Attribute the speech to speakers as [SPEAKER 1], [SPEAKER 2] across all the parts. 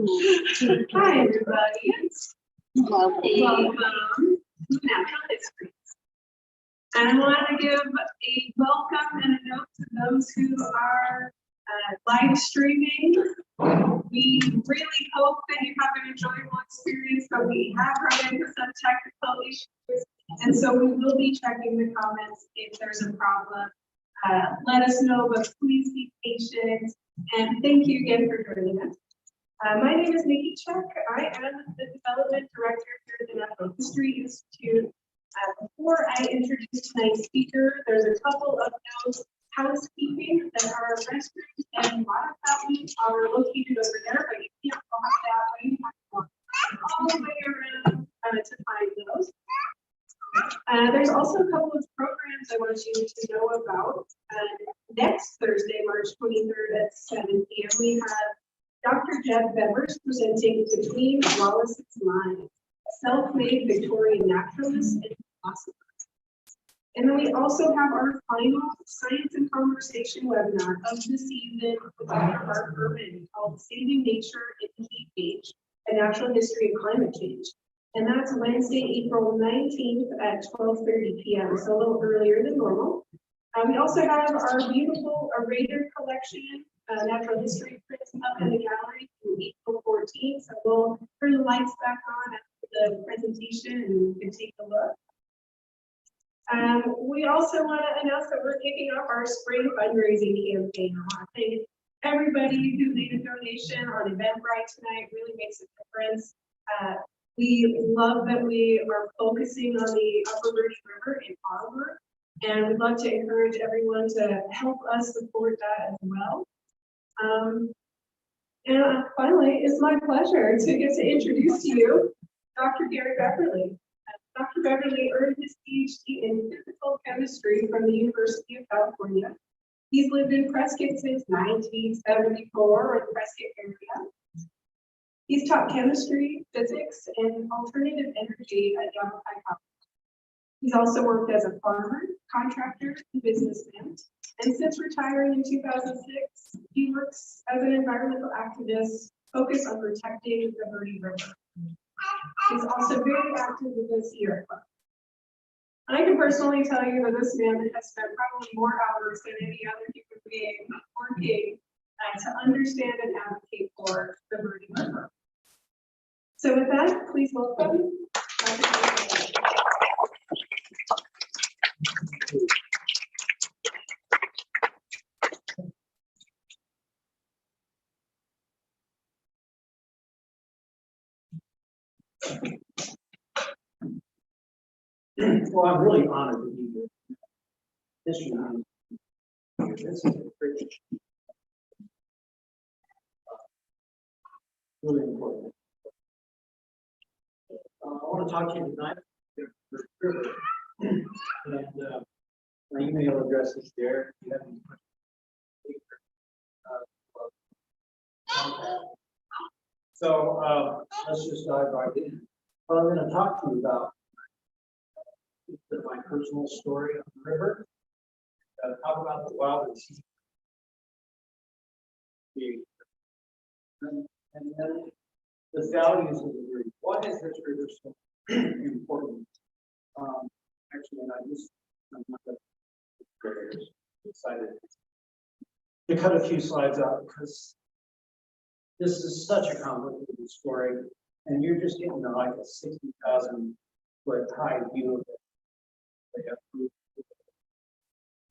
[SPEAKER 1] Hi, everybody. Welcome to Natural History. And I want to give a welcome and a note to those who are live streaming. We really hope that you have an enjoyable experience, but we have run into some technical issues. And so we will be checking the comments if there's a problem. Let us know, but please be patient. And thank you again for joining us. My name is Nikki Chuck. I am the Development Director here at the Natural History Institute. Before I introduce tonight's speaker, there's a couple of notes. Housekeeping that our restrooms and water fountains are located over there, but you can't walk that way. You have to walk all the way around to find those. There's also a couple of programs I want you to know about. Next Thursday, March 23rd at 7 p.m. we have Dr. Jeb Bevers presenting Between Wallace's Lines, Self-Made Victorian Naturalist and Philosopher. And then we also have our final Science and Conversation webinar of the season with Dr. Mark Urban called Saving Nature in the Heat Age, A Natural History of Climate Change. And that's Wednesday, April 19th at 12:30 p.m., so a little earlier than normal. We also have our beautiful Raider collection, natural history prints up in the gallery through April 14th. So we'll turn the lights back on after the presentation and you can take a look. We also want to announce that we're kicking off our spring fundraising campaign. I want to thank everybody who made a donation on Eventbrite tonight. Really makes a difference. We love that we are focusing on the Upper Verde River in our work, and we'd love to encourage everyone to help us support that as well. And finally, it's my pleasure to get to introduce to you Dr. Gary Beverly. Dr. Beverly earned his PhD in physical chemistry from the University of California. He's lived in Prescott since 1974 in the Prescott area. He's taught chemistry, physics, and alternative energy at Yavapai Group. He's also worked as a farmer, contractor, and businessman. And since retiring in 2006, he works as an environmental activist focused on protecting the Verde River. He's also very active with the Sierra Club. And I can personally tell you that this man has spent probably more hours than any other human being working to understand and advocate for the Verde River. So with that, please welcome Dr. Beverly.
[SPEAKER 2] Well, I'm really honored to be here. This is a privilege. Really important. I want to talk to you tonight about the river. And my email address is there. If you have any questions, contact. So let's just dive right in. What I'm going to talk to you about is my personal story on the river. Talk about the Wild and Scenic River. And then the values of the river. Why is this river so important? Actually, I'm not very excited to cut a few slides out because this is such a complicated story, and you're just getting like a 60,000 foot high view of it.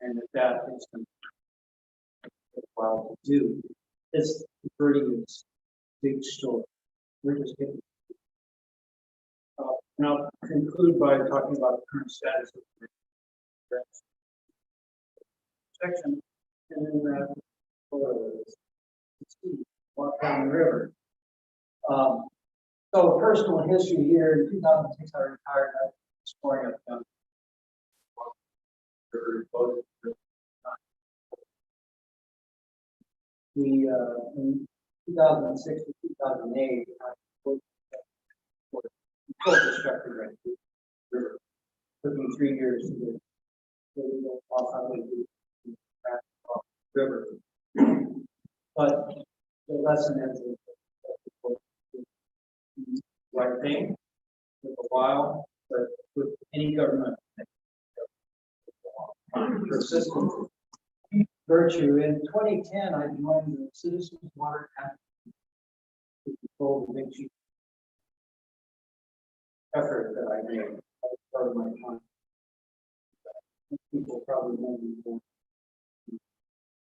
[SPEAKER 2] And that is going to take a while to do. This Verde is a big story. We're just getting. And I'll conclude by talking about the current status of the section, and then walk down the river. So personal history here. In 2006, I retired. I was exploring up down the river. In 2006 to 2008, I was constructed right through the river. It took me 3 years to get off the river. But the lesson is right thing with a while, but with any government. Persistent virtue. In 2010, I joined the Citizens Water Advocacy to control the big chief effort that I made as part of my time. People probably know me for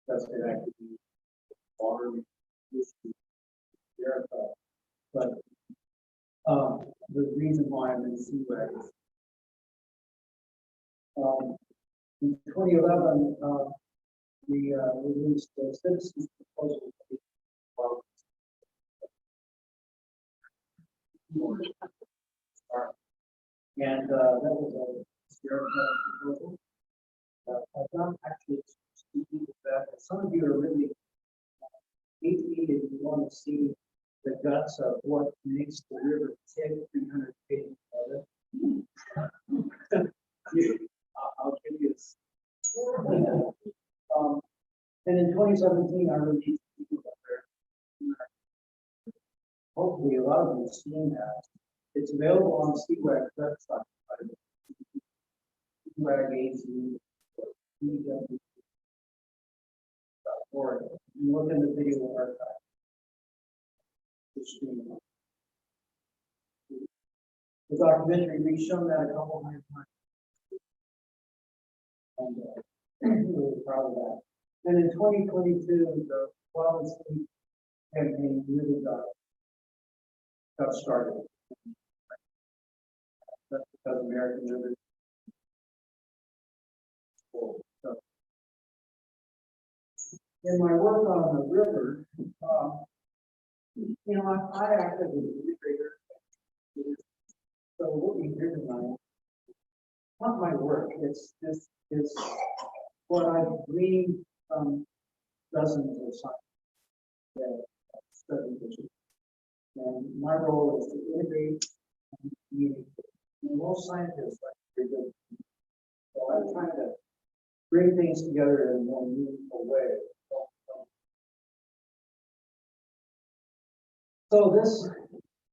[SPEAKER 2] that's good activity, water issue, Yavapai. But the reason why I'm in CWAG is in 2011, we released the citizens proposal. And that was a proposal. I've not actually speaking with that. Some of you are really deeply if you want to see the guts of what makes the river tick 300 pages of it. I'll give you this. And in 2017, I released people up there. Hopefully, a lot of you have seen that. It's available on CWAG's website. CWAG or look in the video archive. The documentary, we've shown that a couple hundred times. And we're really proud of that. And in 2022, the Wild and Scenic campaign really got started. That's because American rivers. So, in my work on the river, I act as a administrator. So what we hear tonight, not my work, it's what I've gleaned from dozens of science that study this. And my role is to integrate and communicate. And most scientists like to do. So I'm trying to bring things together in a more meaningful way. So this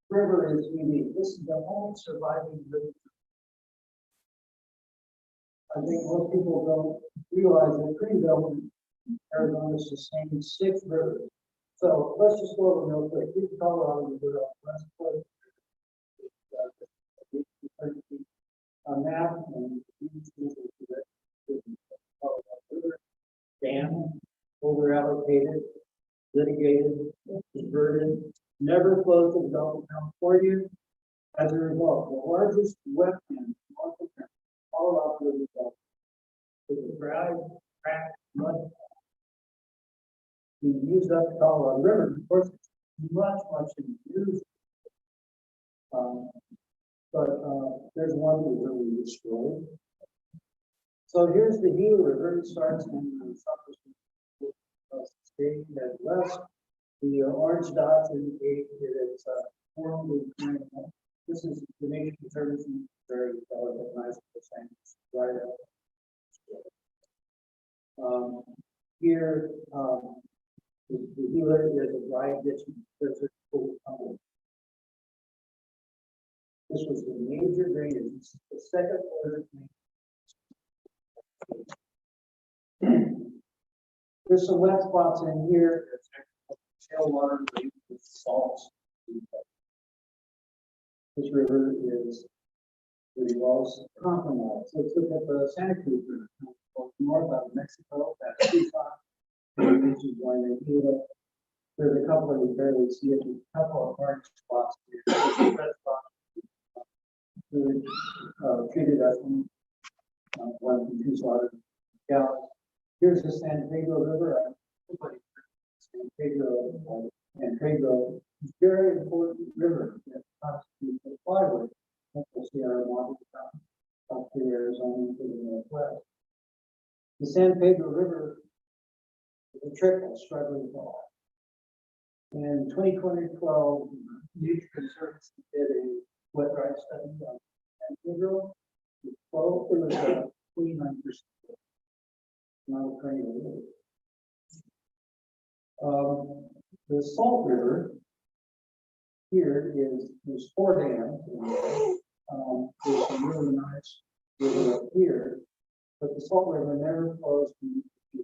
[SPEAKER 2] river is unique. This is the only surviving river. I think most people don't realize that Greenville, Arizona, sustains 6 rivers. So let's just go over real quick. Here's Colorado River on the west coast. A map and dam, over allocated, litigated, diverted, never flowed to the Gulf of California. As a result, the largest wetland north of Colorado River Delta is a dry, cracked mud being used up the Colorado River. Of course, it's much used. But there's one that really destroyed. So here's the Gila River. It starts in the southwest state at west. The orange dots indicate that it's formally perennial. This is the Nature Conservancy, very well recognized for saying it's right up. Here, the Gila is a dry ditch desert full of tumble. This was the major drainage. This is the second order drainage. There's some wet spots in here. Tailwater with salts. This river is pretty well compromised. Let's look at the Santa Cruz River, north of Mexico. That's Tucson. This is going to Gila. There's a couple of you barely see it. There's a couple of orange spots here. There's a red spot. Treated as one from 2 slaughter gallons. Here's the San Pedro River. San Pedro is a very important river that constitutes the flyway. We'll see our model up to Arizona to the northwest. The San Pedro River is a trickle struggling to fall. In 2012, Nature Conservancy did a wet dry study on San Pedro. It was 29%. Not a perennial river. The Salt River here is, there's 4 dams. There's some really nice river up here, but the Salt River never flows to the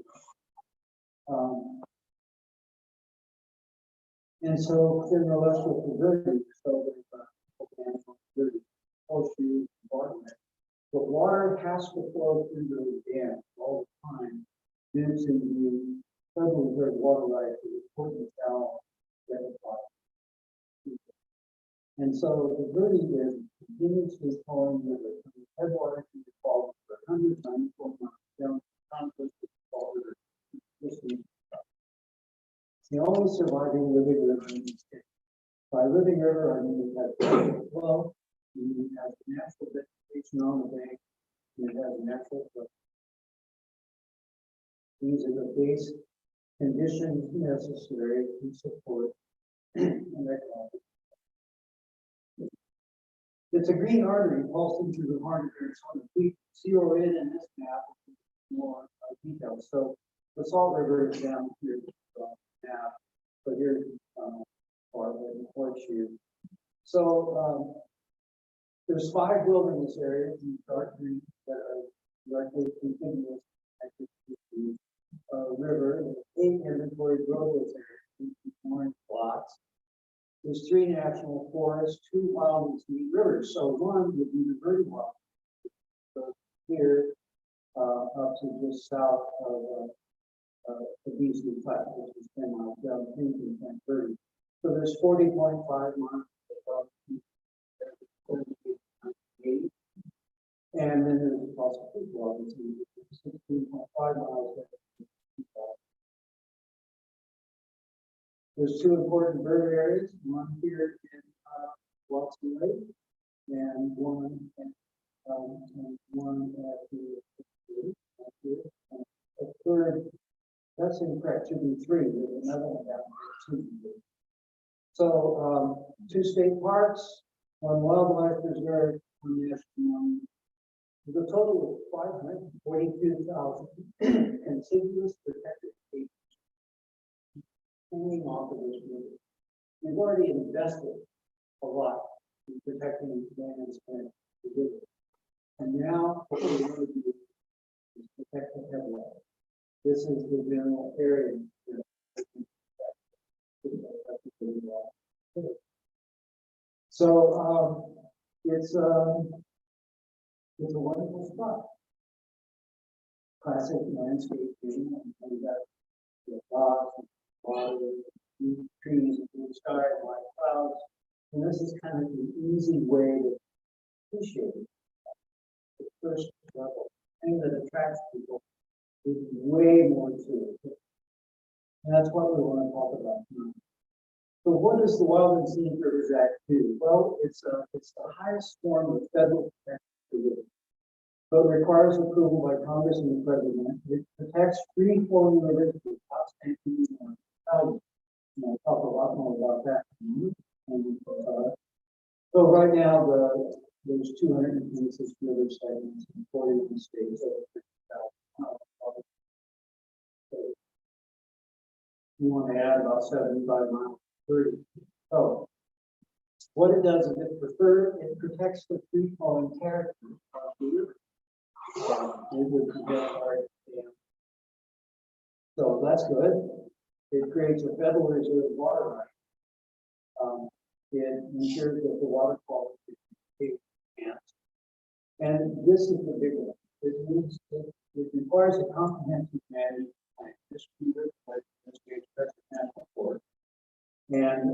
[SPEAKER 2] and so then the rest of the Verde, so there's Verde, Horseshoe, Bartlett. But water has to flow through those dams all the time due to the Federal Reserve water rights that are important down that and so the Verde is continuously flowing river from the headwaters to the fall for 194 miles down the conflict of the Fall River. It's the only surviving living river in the state. By living river, I mean it has flow, it has natural vegetation on the bank, and it has natural flow. These are the base conditions necessary to support an ecological. It's a green artery pulsing through the heart of Arizona. We zero in this map more details. So the Salt River is down here now, but here's Bartlett and Horseshoe. So there's 5 wilderness areas in the dark green that are directly contiguous to the river. There's 8 inventory wilderness areas in orange blocks. There's 3 national forests, 2 wild and scenic rivers. So one would be the Verde Wild. So here up to just south of the Beasley Flat, which is 10 miles down into 1030. So there's 40.5 miles above and then there's the Fossil Creek Wild and Scenic River, 16.5 miles. There's 2 important bird areas, one here in Watson Lake, and one at a third. That's incorrect. Should be 3. There's another one down there, 2. So 2 state parks, 1 wildlife reserve, 1 national monument. There's a total of 542,000 contiguous protected acres hanging off of this river. We've already invested a lot in protecting the lands and the river. And now what we want to do is protect the headwater. This is the general area. So it's a wonderful spot. Classic landscape vision, and we got the rocks, water, trees, blue sky, white clouds. And this is kind of an easy way to appreciate it. The first level, thing that attracts people is way more to it. And that's what we want to talk about tonight. So what does the Wild and Scenic Rivers Act do? Well, it's the highest form of federal protection for rivers. So it requires approval by Congress and the President. It protects free-flowing rivers without sanctioning or penalty. I'll talk a lot more about that. So right now, there's 226 river segments in 41 states. You want to add about 75 miles. 30. So what it does is it protects the free-flowing character of the river. It would prevent our dam. So that's good. It creates a Federal Reserve water right. It ensures that the water quality is enhanced. And this is the big one. It requires a comprehensive management plan. This national forest. And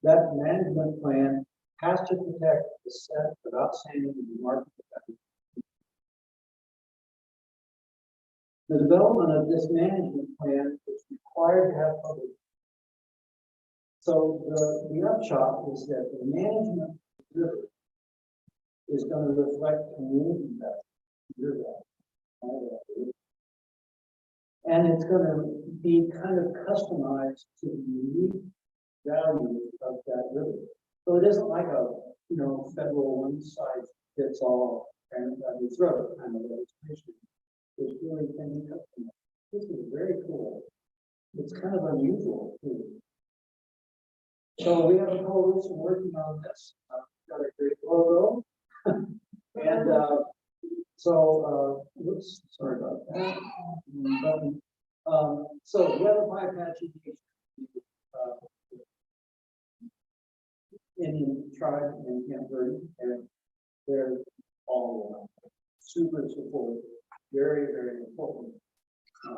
[SPEAKER 2] that management plan has to protect the set of outstanding and remarkable values. The development of this management plan is required to have public. So the upshot is that the management of the river is going to reflect community value, and it's going to be kind of customized to the unique value of that river. So it isn't like a federal one size fits all and the throat kind of legislation. It's really can be customized. This is very cool. It's kind of unusual too. So we have a coalition working on this, got a great logo. And whoops, sorry about that. So Yavapai Apache Indian tribe in Camp Verde, and they're all super supportive, very, very important.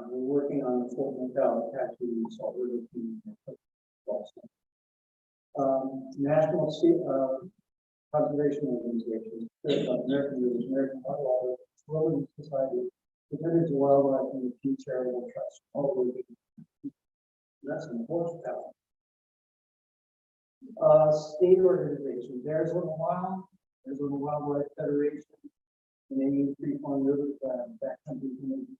[SPEAKER 2] We're working on the full mental Apache Salt River team. National conservation organizations, American Rivers, American Wildlife, Wilderness Society, Defenders of Wildlife, and the Pew Charitable Trust. All working. That's an important power. State organizations. There's Arizona Wildlife Federation, Canadian Free Flowing Rivers, Backcountry Community,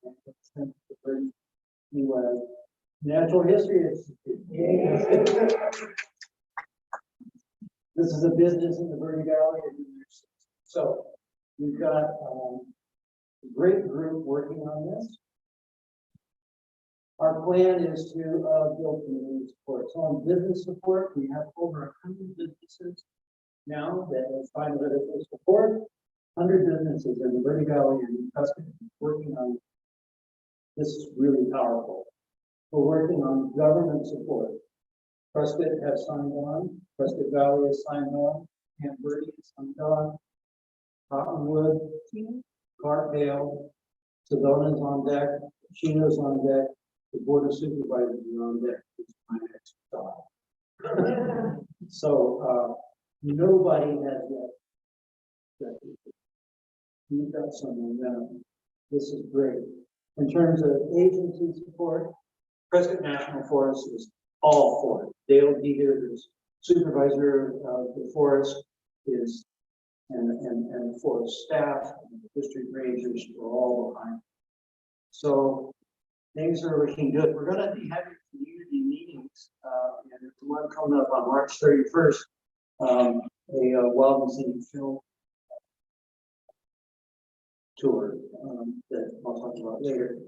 [SPEAKER 2] Natural History Institute. This is a business in the Verde Valley. So we've got a great group working on this. Our plan is to build community support. So on business support, we have over 100 businesses now that have signed a letter of support. 100 businesses in the Verde Valley and Tuscany working on this. Is really powerful. We're working on government support. Prescott has signed on. Prescott Valley has signed on. Camp Verde has signed on. Cottonwood, Cartdale, Sedona's on deck. Chino's on deck. The Board of Supervisors are on deck. It's my next job. So nobody has yet. You've got some momentum. This is great. In terms of agency support, Prescott National Forest is all for it. Dale Dieter, who's supervisor of the forest, is and the forest staff, and the district rangers are all behind. So things are looking good. We're going to be having community meetings, and there's one coming up on March 31st, a Wild and Scenic film tour that I'll talk about later.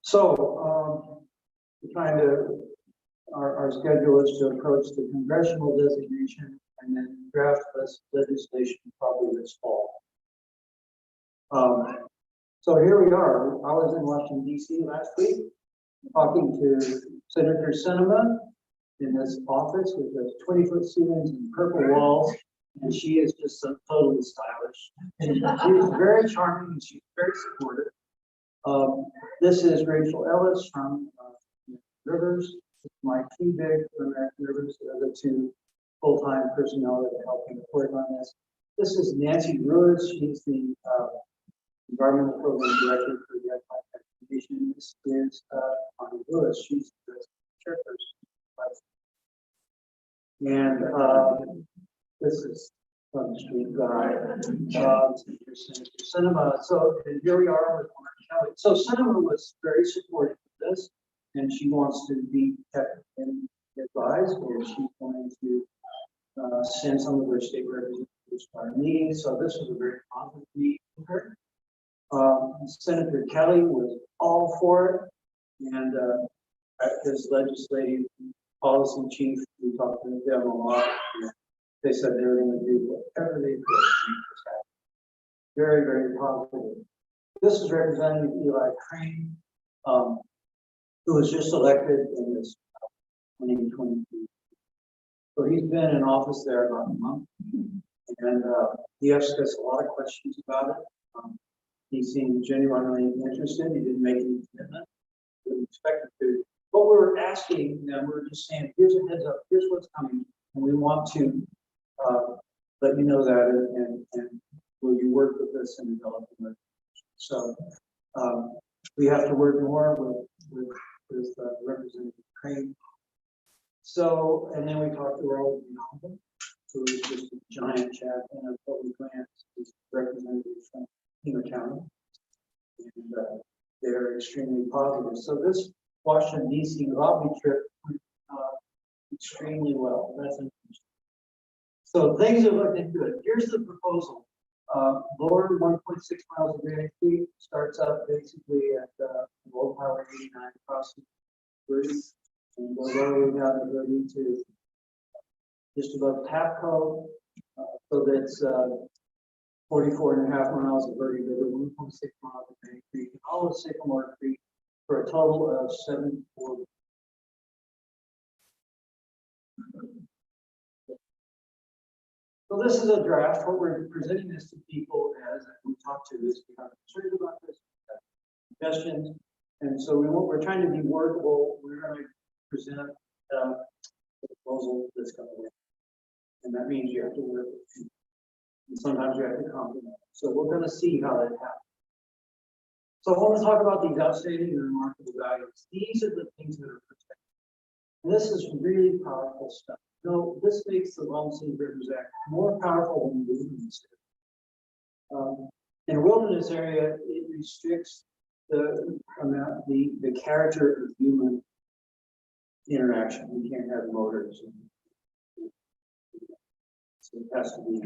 [SPEAKER 2] So we're trying to, our schedule is to approach the congressional designation and then draft this legislation probably this fall. So here we are. I was in Washington, D.C. last week, talking to Senator Sinema in his office with the 20-foot ceilings and purple walls, and she is just so totally stylish. She's very charming and she's very supportive. This is Rachel Ellis from Rivers. Mike Keebig from American Rivers, the other two full-time personnel that are helping report on this. This is Nancy Ruiz. She's the Environmental Program Director for the Yavapai Foundation. This is Connie Lewis. She's the chairperson. And this is from the street guy, Senator Sinema. So and here we are with Mark Kelly. So Sinema was very supportive of this, and she wants to be kept and advised, and she's going to send some of her state representatives to our meeting. So this was a very positive meeting for her. Senator Kelly was all for it, and his legislative policy chief, we talked to them a lot. They said they were going to do whatever they could to make this happen. Very, very positive. This is Representative Eli Crane, who was just elected in this 2022. So he's been in office there about a month, and he asked us a lot of questions about it. He seemed genuinely interested. He didn't make any commitment. Didn't expect it to. But we were asking them, we were just saying, here's a heads up, here's what's coming, and we want to let you know that, and will you work with us and develop it? So we have to work more with Representative Crane. So, and then we talked to Raul Ronaldo, who is just a giant champion of public lands. He's representative from Pima County, and they're extremely positive. So this Washington, D.C. lobby trip went extremely well. That's interesting. So things are looking good. Here's the proposal. Lower 1.6 miles of Granite Creek starts up basically at Old Highway 89 crossing Verde. And goes all the way down the Verde to just above Tapco. So that's 44.5 miles of Verde River, 1.6 miles of Bay Creek, and all of Sycamore Creek for a total of 740. So this is a draft. What we're presenting this to people as we talk to is we have concerned about this, suggestions, and so we're trying to be workable. We're going to present a proposal that's going to work, and that means you have to work with people. And sometimes you have to compromise. So we're going to see how that happens. So I want to talk about these outstanding and remarkable values. These are the things that are protected. And this is really powerful stuff. No, this makes the Wild and Scenic Rivers Act more powerful than the wilderness area. In a wilderness area, it restricts the character of human interaction. We can't have motors. So it has to be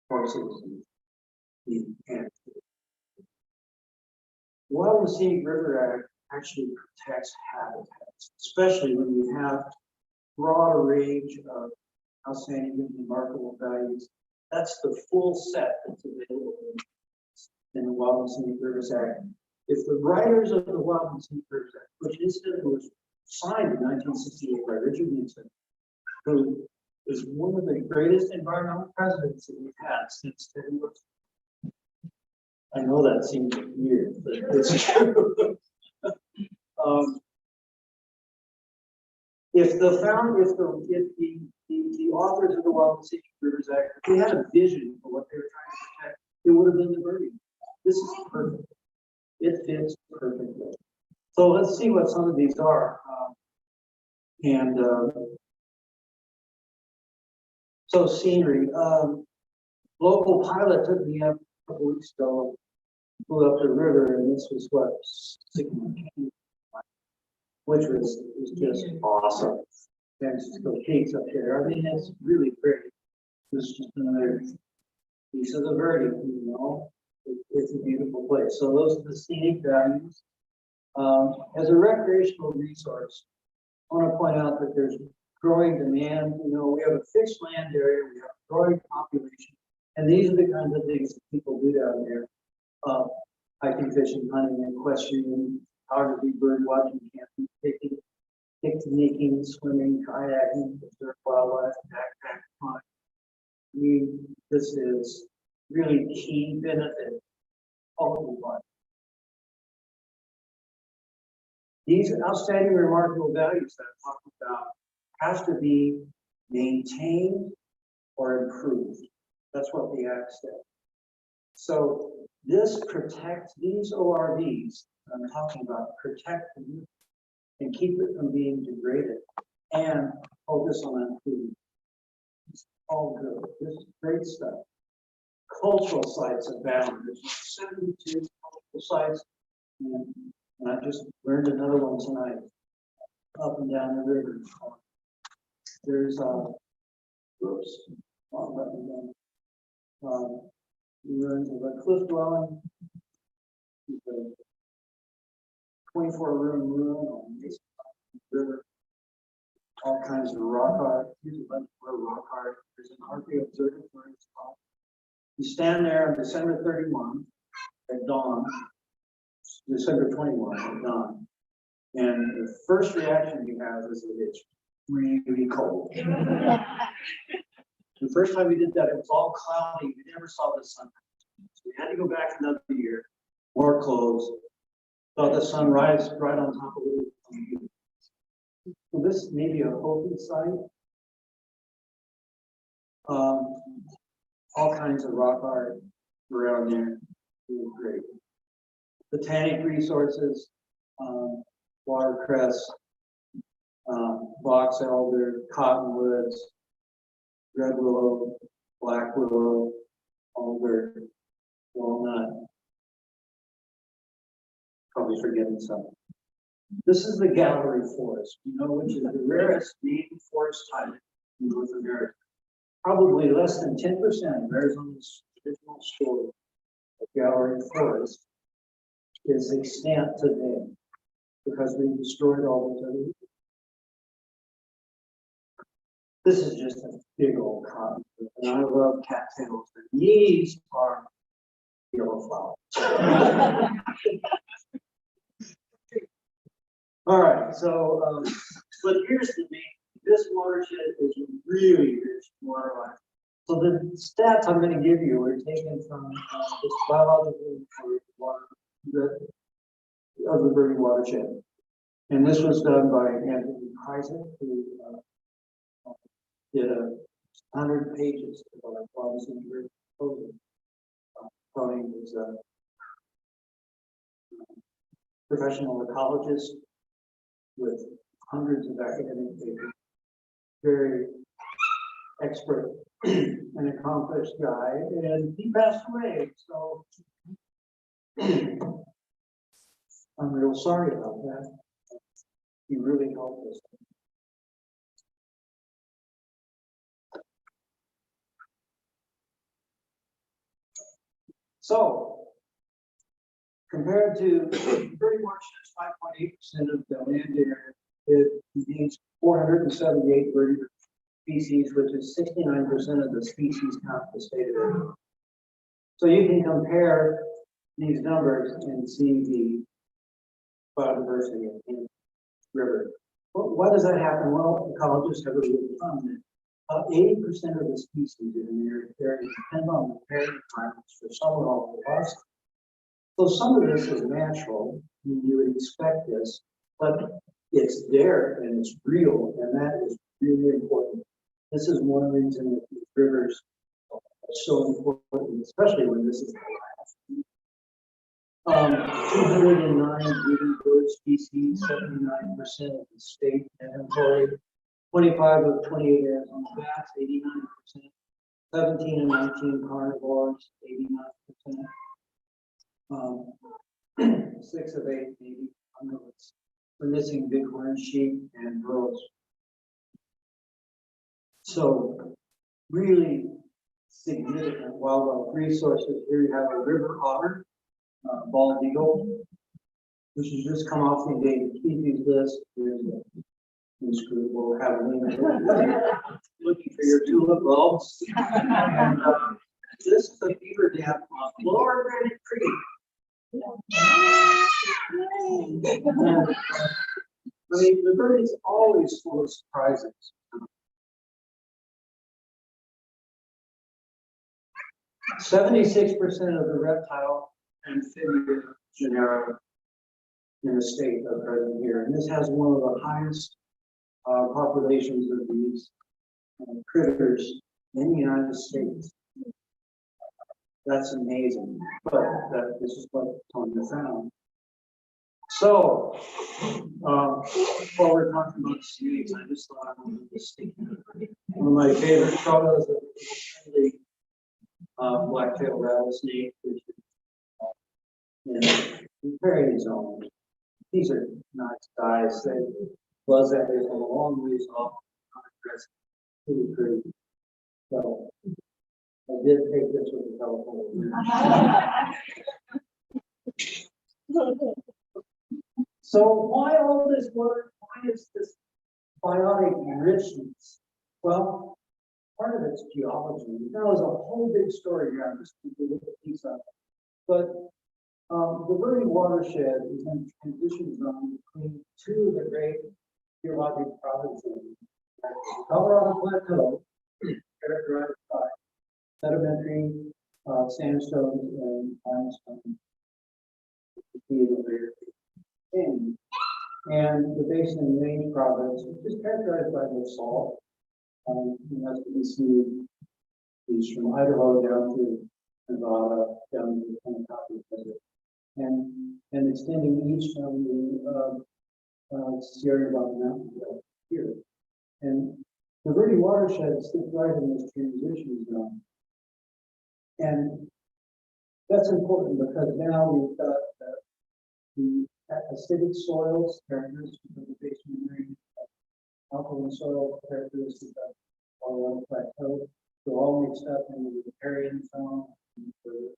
[SPEAKER 2] horses and the Wild and Scenic River Act actually protects habitats, especially when you have broad range of outstanding and remarkable values. That's the full set that's available in the Wild and Scenic Rivers Act. If the writers of the Wild and Scenic Rivers Act, which incidentally was signed in 1968 by Richard Nixon, who is one of the greatest environmental presidents that we've had since Teddy Roosevelt. I know that seems weird, but it's true. If the authors of the Wild and Scenic Rivers Act, if they had a vision for what they were trying to protect, it would have been the Verde. This is perfect. It fits perfectly. So let's see what some of these are. So scenery. Local pilot took me up a couple weeks ago, flew up the river, and this was what Sycamore Canyon, which was just awesome. San Francisco Peaks up there. I mean, it's really great. This is just another piece of the Verde, you know. It's a beautiful place. So those are the scenic values. As a recreational resource, I want to point out that there's growing demand. You know, we have a fixed land area, we have a growing population, and these are the kinds of things that people do down there. Hiking, fishing, hunting, equestrian, photography, bird watching, camping, picnicking, swimming, kayaking, observe wildlife, backpack flying. I mean, this is really key benefit all of life. These outstanding, remarkable values that I'm talking about have to be maintained or improved. That's what the Act said. So this protects these ORVs I'm talking about, protect them and keep it from being degraded and focus on improvement. It's all good. This is great stuff. Cultural sites abound. There's 72 cultural sites, and I just learned another one tonight up and down the river. There's ruins of a cliff dwelling, 24-room ruin on the river, all kinds of rock art. Here's a bunch of rock art. There's an archaeological observatory. You stand there on December 31 at dawn, December 21 at dawn, and the first reaction you have is that it's really cold. The first time we did that, it was all cloudy. We never saw the sun. So we had to go back another year, more clothes. Saw the sun rise right on top of it. So this may be a open site. All kinds of rock art around there. Really great. Botanic resources, watercress, box elder, cottonwoods, red willow, black willow, alder, walnut. Probably forgetting some. This is the gallery forest, you know, which is the rarest named forest type in North America. Probably less than 10% of Arizona's traditional story of gallery forest is extant today. because we destroyed all those other. This is just a big old cotton, and I love cattails. And these are yellow flowers. All right, so but here's the main. This watershed is really rich in water life. So the stats I'm going to give you are taken from this biological inventory of the Verde watershed, and this was done by Anthony Isaac, who did 100 pages of Wild and Scenic River proposal. Tony was a professional ecologist with hundreds of academic papers, very expert and accomplished guy, and he passed away. So I'm real sorry about that. He really helped us. So, compared to Verde watershed's 5.8% of the land area, it contains 478 Verde species, which is 69% of the species count in the state of Arizona. So you can compare these numbers and see the biodiversity in the river. Well, why does that happen? Well, ecologists have really found that 80% of the species in the area depend on the riparian environments for some or all of us. So some of this is natural, and you would expect this, but it's there and it's real, and that is really important. This is one reason that these rivers are so important, especially when this is the last. 209 breeding bird species, 79% of the state inventory, 25 of 28 Arizona bats, 89%, 17 and 19 carnivores, 89%, 6 of 8 maybe ungulates. We're missing bighorn sheep and burros. So really significant wildlife resources. Here you have a river otter, bald eagle, which has just come off the endangered species list. This group will have a link looking for your tulip bulbs. And this is a beaver dam on Lower Verde Creek. And, I mean, the bird is always full of surprises. 76% of the reptile amphibian genera in the state are present here, and this has one of the highest populations of these critters in the United States. That's amazing, but this is what Tony found. So, while we're talking about snakes, I just thought I wanted to stick one of my favorite photos of the black-tailed rattlesnake, which is in riparian zone. These are nice guys. They was that is a long ways off. Pretty pretty. So I did take this with the telephone. So why all this work? Why is this biotic richness? Well, part of it's geology. There was a whole big story here. I'm just going to look at piece of it. But the Verde watershed is in a transition zone between two of the great geologic provinces. Colorado Plateau, characterized by sedimentary sandstones and limestone, and the basin in Maine province, which is characterized by the salt. As you can see, these from Idaho down to Nevada, down to the Kentucky Desert, and extending east from the Sierra Nevada Mountain here. And the Verde watershed sits right in this transition zone. And that's important because now we've got the acidic soils, characteristics of the basement area, alkaline soil characteristics of Colorado Plateau. They're all mixed up in the riparian zone, the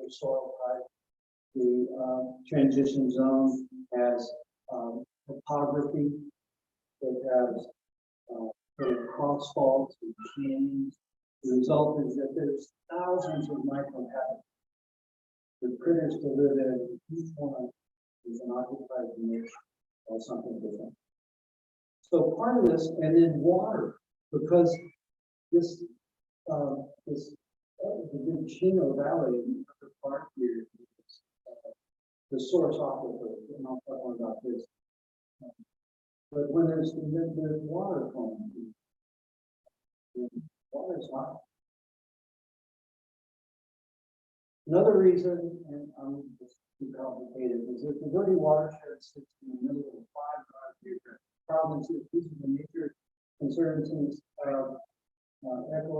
[SPEAKER 2] soil type. The transition zone has topography. It has cross faults and canyons. The result is that there's thousands of microhabitats for critters to live in. Each one is an occupied niche or something different. So part of this, and then water, because this the Chino Valley in the upper part here is the source aquifer, and I'll talk more about this. But when there's water flowing, water is hot. Another reason, and I'm just too complicated, is that the Verde watershed sits in the middle of 5 geographic provinces. These are the major conservancies of echo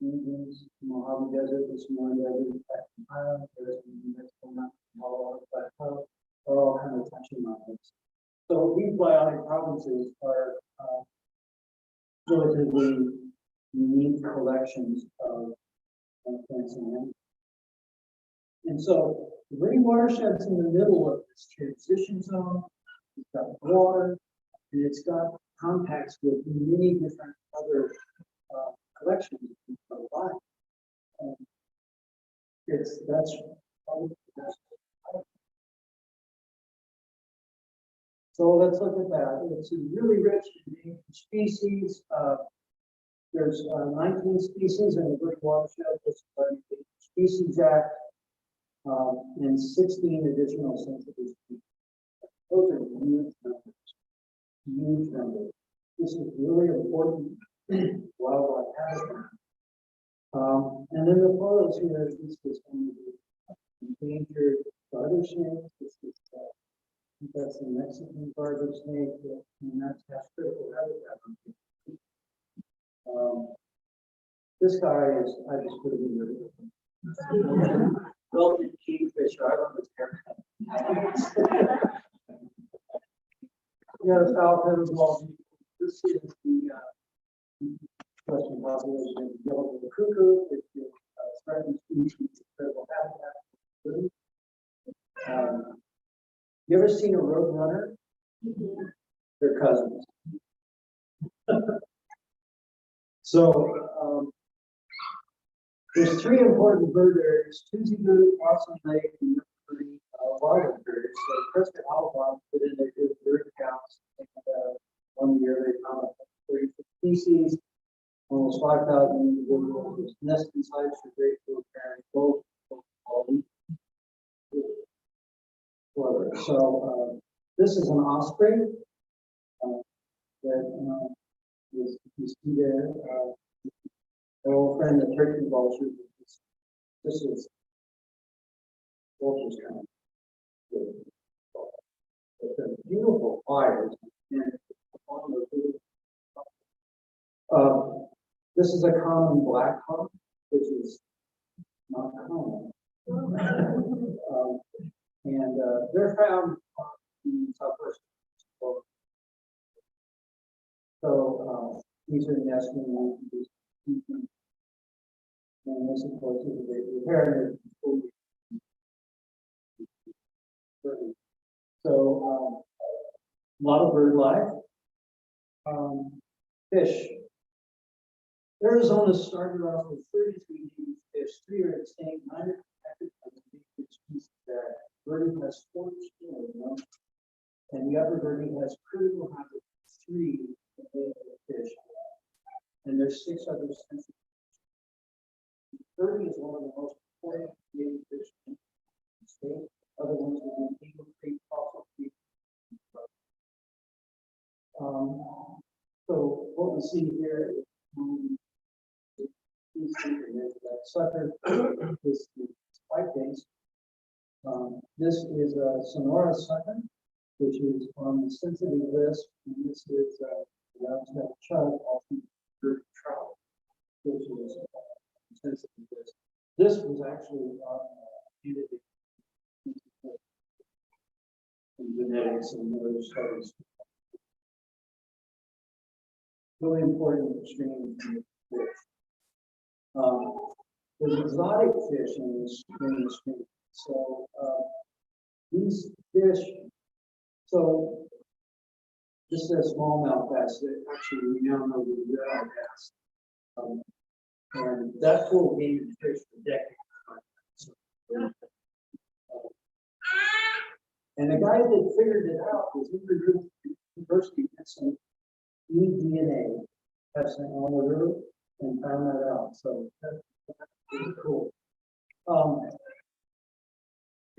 [SPEAKER 2] regions, Mojave Desert, the Sonora Desert, Island, there's New Mexico Mountain, Colorado Plateau, are all kind of touching on this. So these biotic provinces are relatively unique collections of plants and animals. And so the Verde watershed's in the middle of this transition zone. It's got water, and it's got contacts with many different other collections of life. That's so let's look at that. It's a really rich in species. There's 19 species in the Verde watershed. This is the Endangered Species Act, and 16 additional sensitive species. Those are huge numbers. Huge numbers. This is really important wildlife habitat. And then the photos here, this is one of the endangered garter snakes. This is that's the Mexican garter snake, and that's has critical habitat. This guy is, I just put him in the well, kingfisher, I love his haircut. Yeah, the falcons, well, this is the western population of the yellow cuckoo, which is threatened species of critical habitat. You ever seen a road runner? They're cousins. So there's 3 important bird areas: Tuesday Group, Watson Lake, and wildlife areas. So Prescott Alabama put in their good bird counts. And, 1 year they found 36 species, almost 5,000 individuals. Nesting sites for great field parents, both quality. So this is an osprey that is, you see there. Our old friend, the turkey vulture. This is vulture's kind of good. Beautiful fires. And this is a common black hawk, which is not common. And they're found in southwest. So these are nesting. And this, of course, is the riparian. So a lot of bird life. Fish. Arizona started off with 33 native fish, 3 are extinct, 9 are protected by the Endangered Species Act. Verde has 14 of them, and the upper Verde has critical habitat 3 available fish, and there's 6 other sensitive. Verde is one of the most important native fish in the state. Other ones would be Eagle Creek, Fossil Creek. So what we see here is that sucker. This is white-faced. This is a Sonora sucker, which is on the sensitive list, and this is chub, also bird trout, which is sensitive list. This was actually candidate in genetics and other studies. Really important stream fish. There's exotic fish in the stream. So these fish So this is a smallmouth bass that actually we now know the red bass. And that pool game and fish for decades. So, and the guy that figured it out was Endangered University did some eDNA testing on the river and found that out. So that's pretty cool.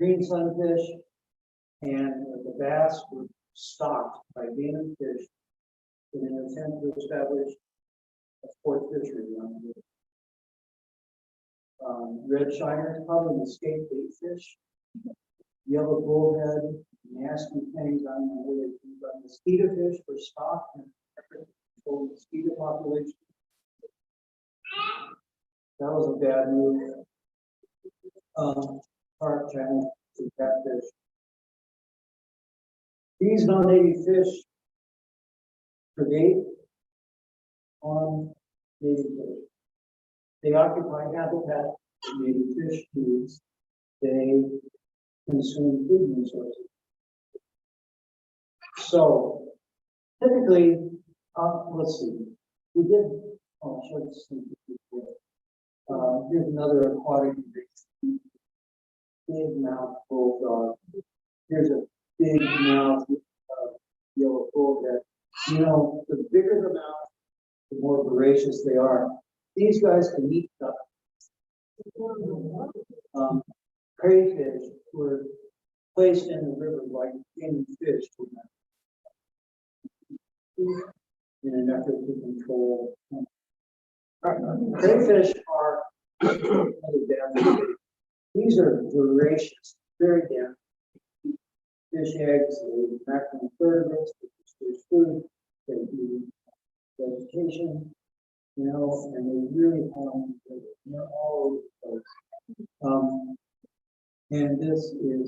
[SPEAKER 2] Green sunfish and the bass were stocked by game and fish in an attempt to establish a sport fishery on the river. Red shiner is probably an escaped bait fish. Yellow bullhead, nasty things. I don't know where they do, but mosquito fish were stocked and controlled mosquito population. That was a bad move. Carp channel to catfish. These non-native fish predate on native fish. They occupy habitat that native fish needs. They consume food resources. So typically, let's see, we did, oh, I'll show you some. Here's another aquatic big mouth bulldog. Here's a big mouth yellow bullhead. You know, the bigger the mouth, the more voracious they are. These guys can eat stuff. Crayfish were placed in the river like any fish in an effort to control. Crayfish are these are voracious, very damaging. Fish eggs, they eat macroinvertebrates, they produce food, they eat vegetation, you know, and they really they're all over the place. And this is,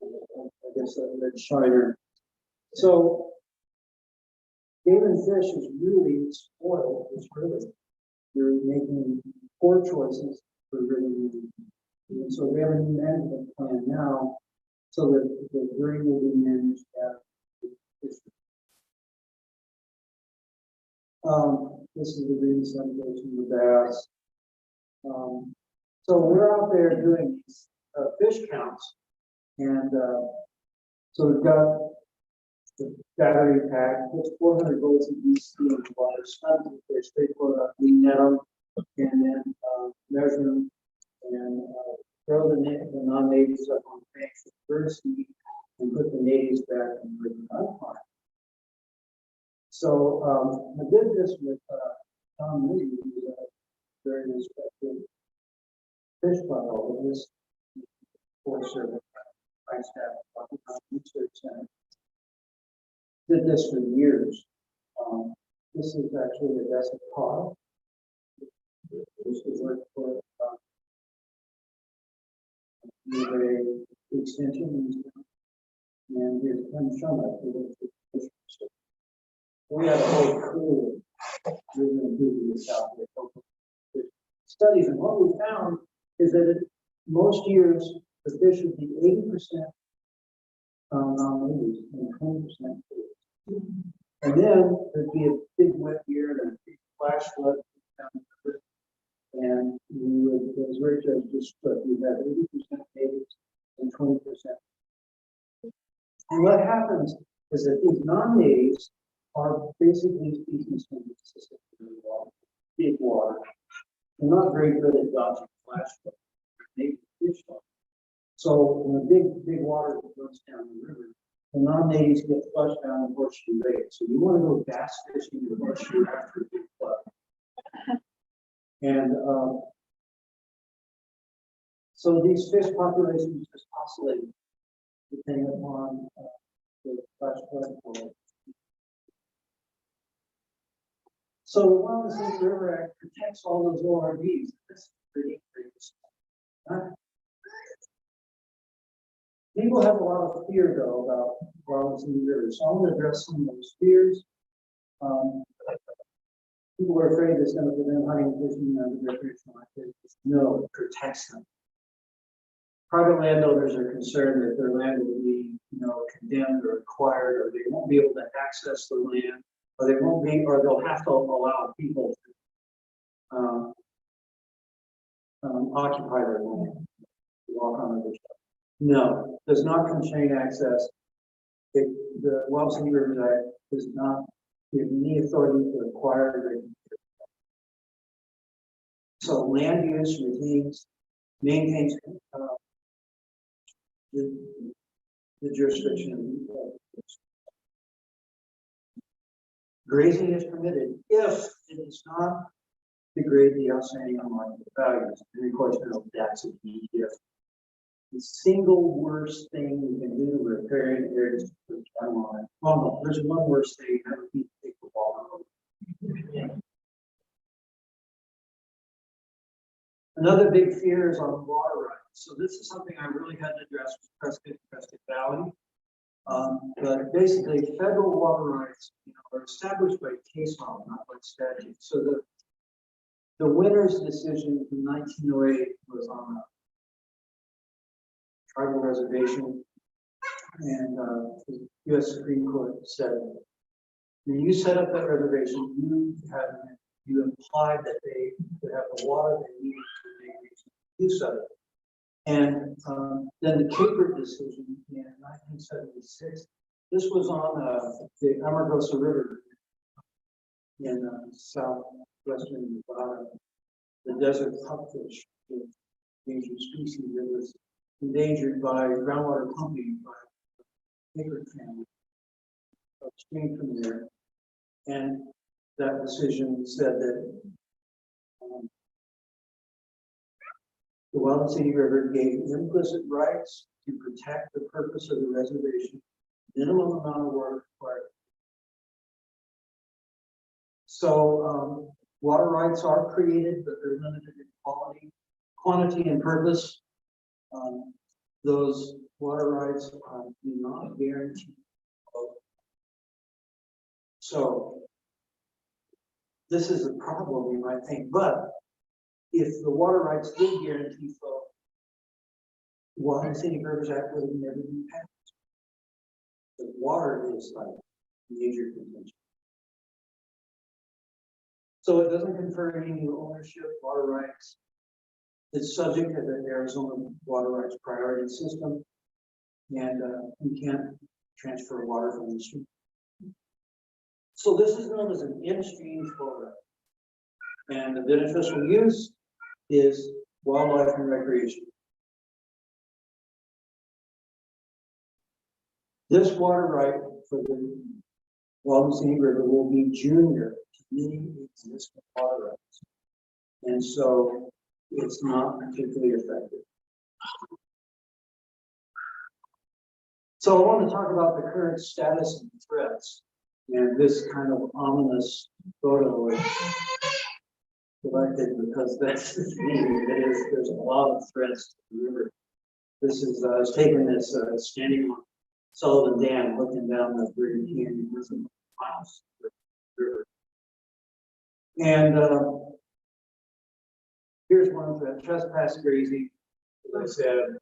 [SPEAKER 2] I guess, a red shiner. So, game and fish is really spoiled this river. They're making poor choices for really. And so we have a new management plan now, so that the green will be managed as fish. This is the green sanitation of the bass. So we're out there doing these fish counts, and so we've got the battery pack, puts 400 volts of DC in the water, stuns the fish, they put up, we net them, and then measure them, and throw the non-native stuff on the banks with bird seed, and put the natives back in the river. So I did this with Tom Lee, who's a very respected fish biologist, Forest Service, I staff, research center. Did this for years. This is actually the best car. This is work for the extension, and here's Ken Shumma. We have a whole crew. We're going to do this out there. Studies, and what we found is that most years the fish would be 80% non-natives and 20% natives. And then there'd be a big wet year and a big flash flood down the river. And we would, as Rich has just put, we'd have 80% natives and 20%. And what happens is that these non-natives are basically species from the Mississippi water, big water. They're not very good at dodging flash flood. Native fish are. So when a big water goes down the river, the non-natives get flushed down in horseshoe lake. So you want to go bass fishing in horseshoe after a big flood. And so these fish populations just oscillate depending upon the flash flood flow. So the Wild and Scenic River Act protects all those ORVs. That's pretty crazy. People have a lot of fear, though, about Wild and Scenic River. So I'm going to address some of those fears. People are afraid it's going to prevent hunting and fishing and recreational activities. No, it protects them. private landowners are concerned that their land will be, condemned or acquired, or they won't be able to access the land, or they won't be, or they'll have to allow people to occupy their land, walk on other stuff. No, does not constrain access. The Wild and Scenic River Act does not give any authority to acquire. So land use maintains the jurisdiction. Grazing is permitted if it does not degrade the outstanding unmarketable values. And of course, that's a key gift. The single worst thing we can do to riparian areas is to put down on it. Well, no, there's one worst thing, that would be to take the water over. Another big fear is on water rights. So this is something I really had to address with Prescott Valley. But basically, federal water rights, are established by case law, not by statute. So the winner's decision in 1908 was on a tribal reservation, and the U.S. Supreme Court said, when you set up that reservation, you implied that they could have the water they needed to make use of it. And then the Caper decision in 1976, this was on the Amargosa River in southwestern Nevada, the desert pupfish, the endangered species that was endangered by groundwater pumping by the Caper family upstream from there. And that decision said that the Wild and Scenic River gave implicit rights to protect the purpose of the reservation, minimum amount of water required. So water rights are created, but they're limited in quality, quantity, and purpose. Those water rights do not guarantee. So this is a problem, you might think, but if the water rights did guarantee flow, the Wild and Scenic Rivers Act would have never been passed. The water is like major contention. So it doesn't confer any new ownership, water rights. It's subject to the Arizona water rights priority system, and you can't transfer water from the stream. So this is known as an in-stream flow right, and the beneficial use is wildlife and recreation. This water right for the Wild and Scenic River will be junior to many existing water rights, and so it's not particularly effective. So I want to talk about the current status and threats, and this kind of ominous photo is selected because that's the thing. There's a lot of threats to the river. This is I was taking this standing on Sullivan Dam, looking down the Verde Canyon with some miles of the river. And here's one threat: trespass grazing. As I said,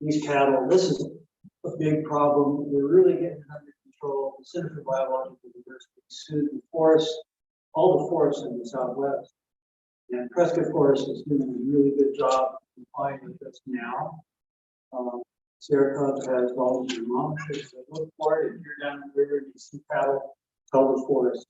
[SPEAKER 2] these cattle. This is a big problem. We're really getting it under control. The Center for Biological Diversity sued the forest, all the forests in the Southwest. And Prescott Forest is doing a really good job complying with this now. Sierra Club has volunteer monitors that look for it. If you're down the river and you see cattle, tell the forest.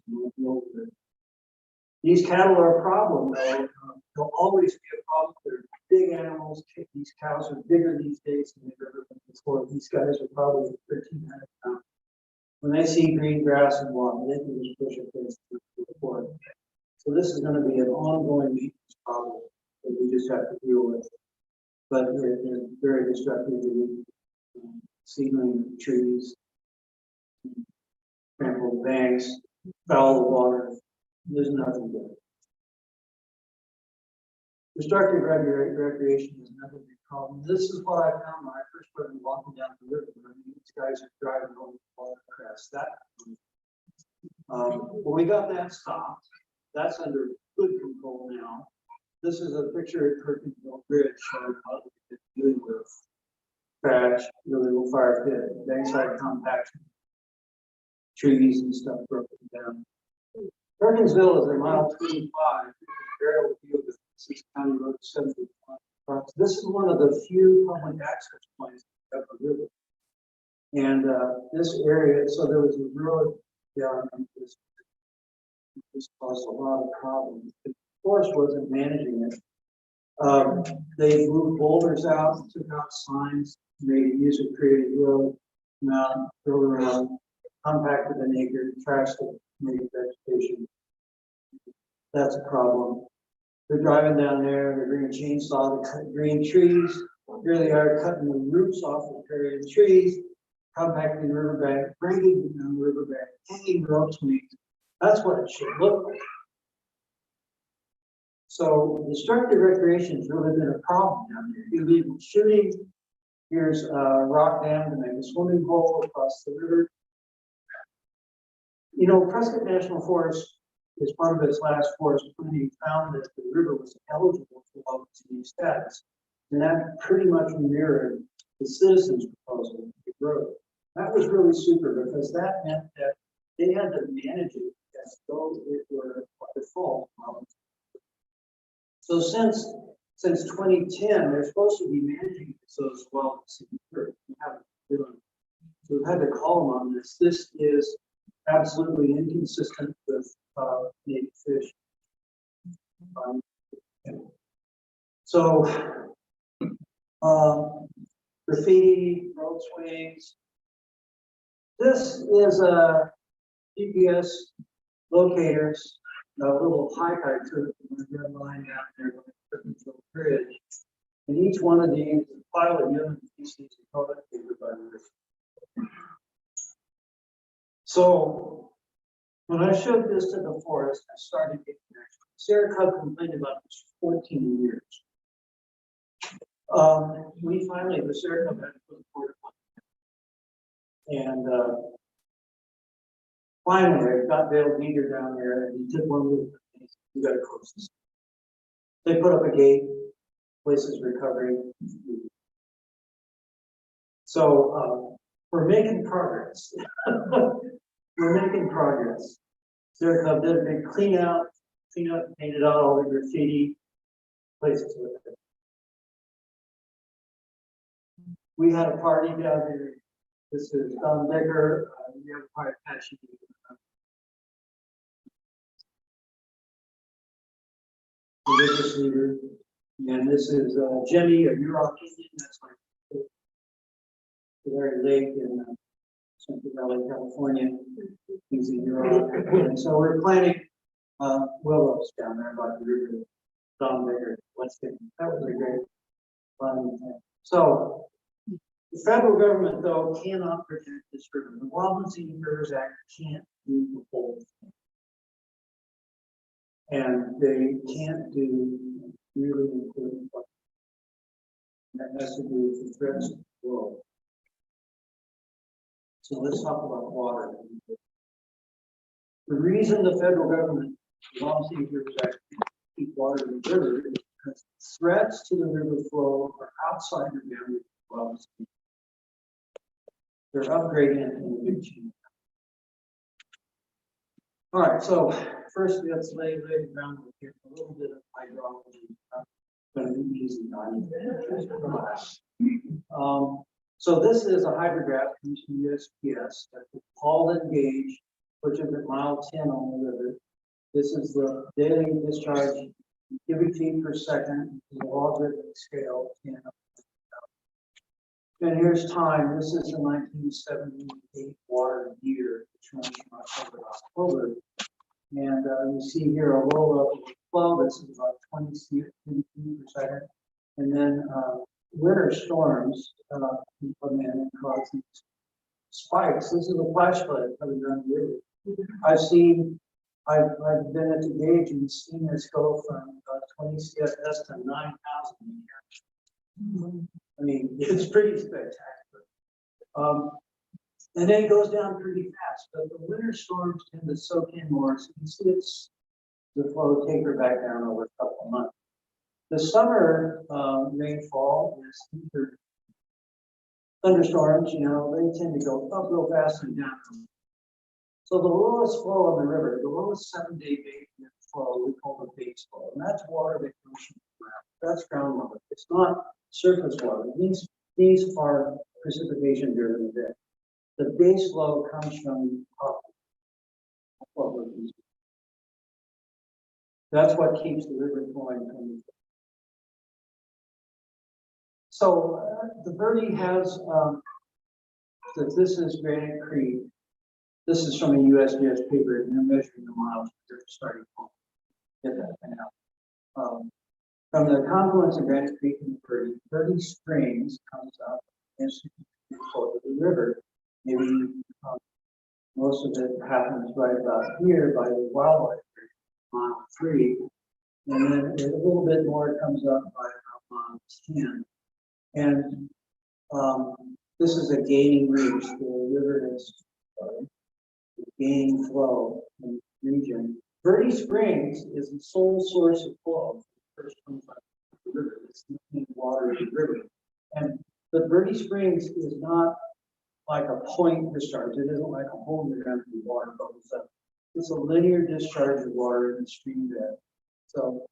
[SPEAKER 2] These cattle are a problem, though. They'll always be a problem. They're big animals. These cows are bigger these days than they've ever been before. These guys are probably 1,300 pounds. When they see green grass and water, they can just push it against the forest. So this is going to be an ongoing maintenance problem that we just have to deal with. But they're very destructive to seedling trees, trample banks, foul the water. There's nothing good. Destructive recreation is another big problem. This is what I found when I first started walking down the river. I mean, these guys are driving over the watercress. Well, we got that stopped. That's under good control now. This is a picture at Kirkendall Bridge showing how we've been dealing with scratch, really little fire pit, bankside compaction, trees and stuff broken down. Perkinsville is a mile 25, Barrel Field, this is County Road 71. This is one of the few public access points at the river. And this area, so there was a road down this. This caused a lot of problems. The forest wasn't managing it. They moved boulders out, took out signs, made a user-created road, mountain, drove around, compacted an acre, trashed it, made vegetation. That's a problem. They're driving down there, they're bringing a chainsaw to cut green trees. Here they are cutting the roots off of riparian trees, compacting the riverbank, bringing down the riverbank, hanging rope swings. That's what it should look like. So destructive recreation has really been a problem down here. Illegal shooting. Here's a rock dam to make a swimming hole across the river. You know, Prescott National Forest, as part of its last forest planning, found that the river was eligible for Wild and Scenic status. And that pretty much mirrored the citizens' proposal for the road. That was really super because that meant that they had to manage it as though it were by default. So since 2010, they're supposed to be managing those Wild and Scenic River. We haven't done it. So we've had to call them on this. This is absolutely inconsistent with native fish. So graffiti, road swings. This is a GPS locators, a little hike I took from the red line down there on the Perkinsville Bridge. And each one of these is a pile of young species of product favored by the river. So when I showed this to the forest, I started getting action. Sarah Cub complained about this for 14 years. We finally, the Sarah Cub had to put a quarter and finally, I got Dale Meager down there, and he took one look at me. We got to close this. They put up a gate, places recovery. So we're making progress. We're making progress. Sarah Cub did a big clean up, painted out all the graffiti, places with it. We had a party down there. This is Don Decker, Yavapai Group. Religious leader, and this is Jimmy, a Yurok Indian. That's like Verde Lake in Central Valley, California. He's a Yurok, and so we're planting willows down there by the river. Don Decker, let's get that was a great fun thing. So the federal government, though, cannot protect this river. The Wild and Scenic Rivers Act can't do the whole thing. And they can't do really important work. That has to do with the threats of the world. So let's talk about water. The reason the federal government, the Wild and Scenic Rivers Act, can't keep water in the river is because threats to the river flow are outside the boundaries of the Wild and Scenic. They're upgrading it in the beaching. All right, so first let's lay the groundwork here for a little bit of hydrology. Going to be easy on you. So this is a hydrograph comes from USGS. That's the Paulden gauge, which is at mile 10 on the river. This is the daily discharge cubic feet per second, the logarithmic scale. And here's time. This is the 1978 water year, which runs from October to October. And you see here a low level of flow. This is about 20 cubic feet per second. And then winter storms come in and cause these spikes. This is a flash flood coming down the river. I've been at the gauge and seen this go from 20 CFS to 9,000 years. I mean, it's pretty spectacular. And then it goes down pretty fast, but the winter storms tend to soak in more. So you see the flow taper back down over a couple of months. The summer rainfall is either thunderstorms, you know, they tend to go up real fast and down. So the lowest flow on the river, the lowest 7-day basement flow, we call the base flow, and that's water that comes from the ground. That's groundwater. It's not surface water. These are precipitation during the day. The base flow comes from top. That's what keeps the river flowing. So the Verde has, this is Granite Creek. This is from a USGS paper, and they're measuring the miles. They're starting to get that thing out. From the confluence of Granite Creek and the Verde Springs comes up and flow to the river. Maybe most of it happens right about here by the wildlife area, mile 3, and then a little bit more comes up by about mile 10. And this is a gaining reach. The river is gaining flow in the region. Verde Springs is the sole source of flow for the first 25 of the river. It's the water of the river. And the Verde Springs is not like a point discharge. It isn't like a hole in the ground where water bubbles up. It's a linear discharge of water in the stream bed. So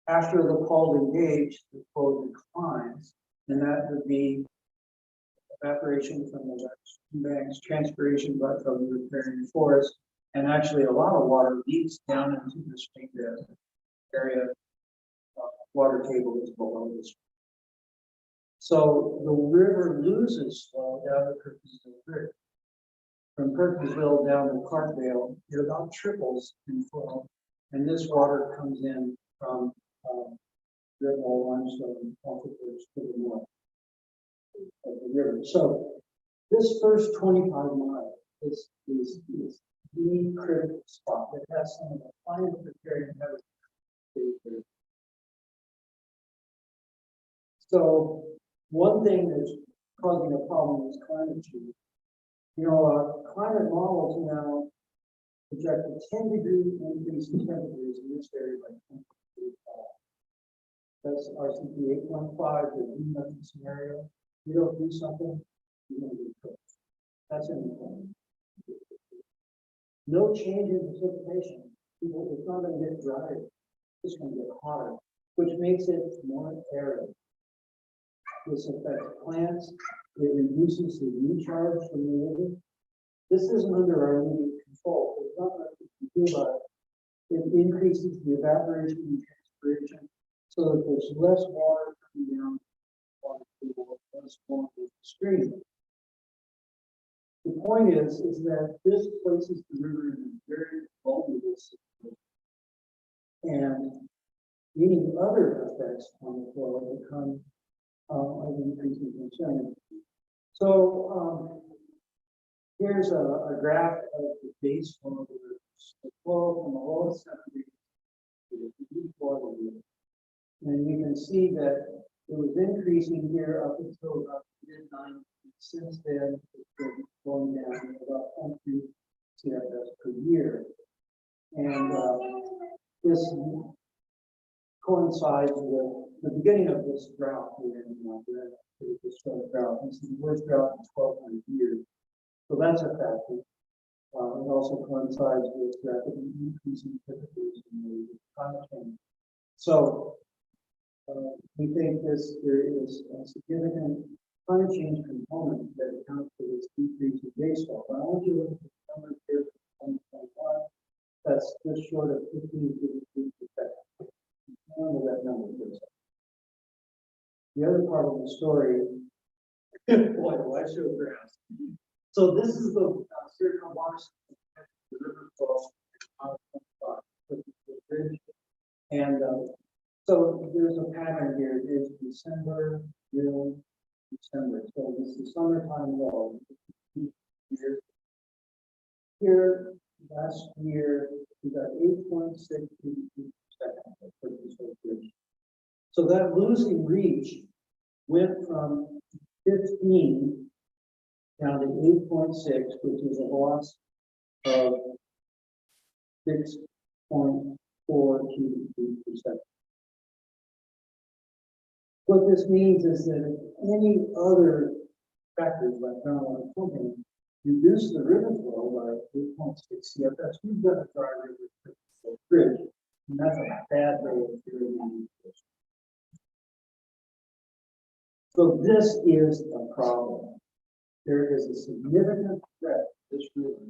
[SPEAKER 2] after the pole engaged, the flow declines, and that would be evaporation from the stream banks, transpiration but from the riparian forest, and actually a lot of water leaks down into the stream bed area. Water table is below the stream. So the river loses flow down to Perkinsville River. From Perkinsville down to Clarkdale, it about triples in flow, and this water comes in from Red Wall limestone aquifers to the north of the river. So this first 25 miles is the critical spot that has some of the finest riparian habitat. So one thing that's causing a problem is climate change. You know, climate models now project a 10-degree increase in temperatures in this area by 2035. That's RCP 8.5, the do nothing scenario. You don't do something, you're going to get cooked. That's in the plan. No change in precipitation. It's not going to get drier. It's going to get hotter, which makes it more arid. This affects plants. It reduces the recharge from the river. This isn't under our immediate control. There's not much we can do about it. It increases the evaporation and transpiration so that there's less water coming down on the table, less water in the stream. The point is that this places the river in a very vulnerable situation. And any other effects on the flow will come of increasing concern. So here's a graph of the base flow of the river. The flow from the lowest 70 to the deep flow of the river. And you can see that it was increasing here up until about mid-90s. Since then, it's been going down about 0.3 CFS per year. And this coincides with the beginning of this drought here in this drought. This is the worst drought in 1,200 years. So that's a factor. It also coincides with rapidly increasing temperatures in the climate change. So we think there is a significant climate change component that accounts for this decrease in baseball. But I want you to look at the numbers here for 2021. That's just short of 15 to 53%. Remember that number for a second. The other part of the story, boy, do I show graphs. So this is the circle water system, the river flow, and so there's a pattern here. There's December, June, December. So this is summertime low. Here, last year, we got 8.6 seconds. So that losing reach went from 15 down to 8.6, which is a loss of 6.4 cubic feet per second. What this means is that if any other factors like groundwater pumping reduce the river flow by 8.6 CFS, we've got a dry river bridge, and that's a bad way of doing it. So this is a problem. There is a significant threat to this river